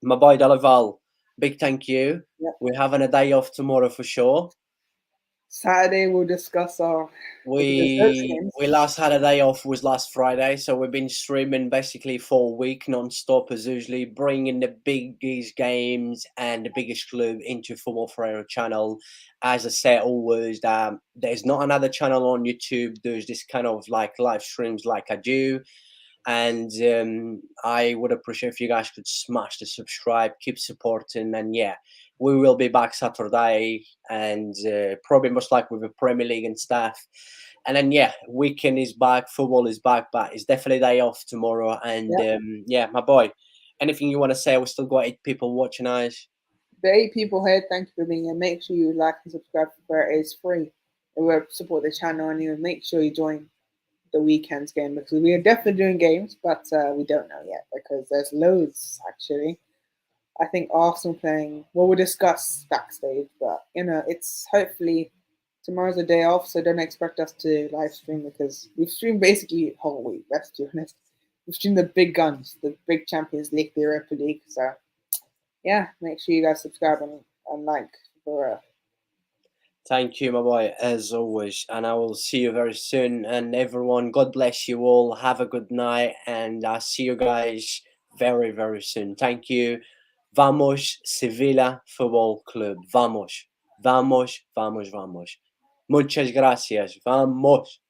my boy Dalaval, big thank you. Yep. We're having a day off tomorrow for sure. Saturday we'll discuss our. We last had a day off was last Friday, so we've been streaming basically for a week non-stop as usually, bringing the biggest games and the biggest club into Football Ferreira channel. As I said always, there's not another channel on YouTube. There's this kind of like live streams like I do. And I would appreciate if you guys could smash the subscribe, keep supporting, and we will be back Saturday and probably most likely with the Premier League and stuff. And then weekend is back, football is back, but it's definitely day off tomorrow. And my boy, anything you want to say? We still got 8 people watching us. The 8 people here, thank you for being here. Make sure you like and subscribe for it is free. And we'll support the channel and you make sure you join the weekend's game because we are definitely doing games, but we don't know yet because there's loads actually. I think Arsenal playing. Well, we'll discuss backstage, but it's hopefully tomorrow's a day off, so don't expect us to live stream because we've streamed basically the whole week. Let's be honest. We've streamed the big guns, the big Champions League, the Europa League. So make sure you guys subscribe and like for. Thank you, my boy, as always. And I will see you very soon. And everyone, God bless you all. Have a good night. And I'll see you guys very, very soon. Thank you. Vamos, Sevilla Football Club. Vamos. Vamos, vamos, vamos. Muchas gracias. Vamos.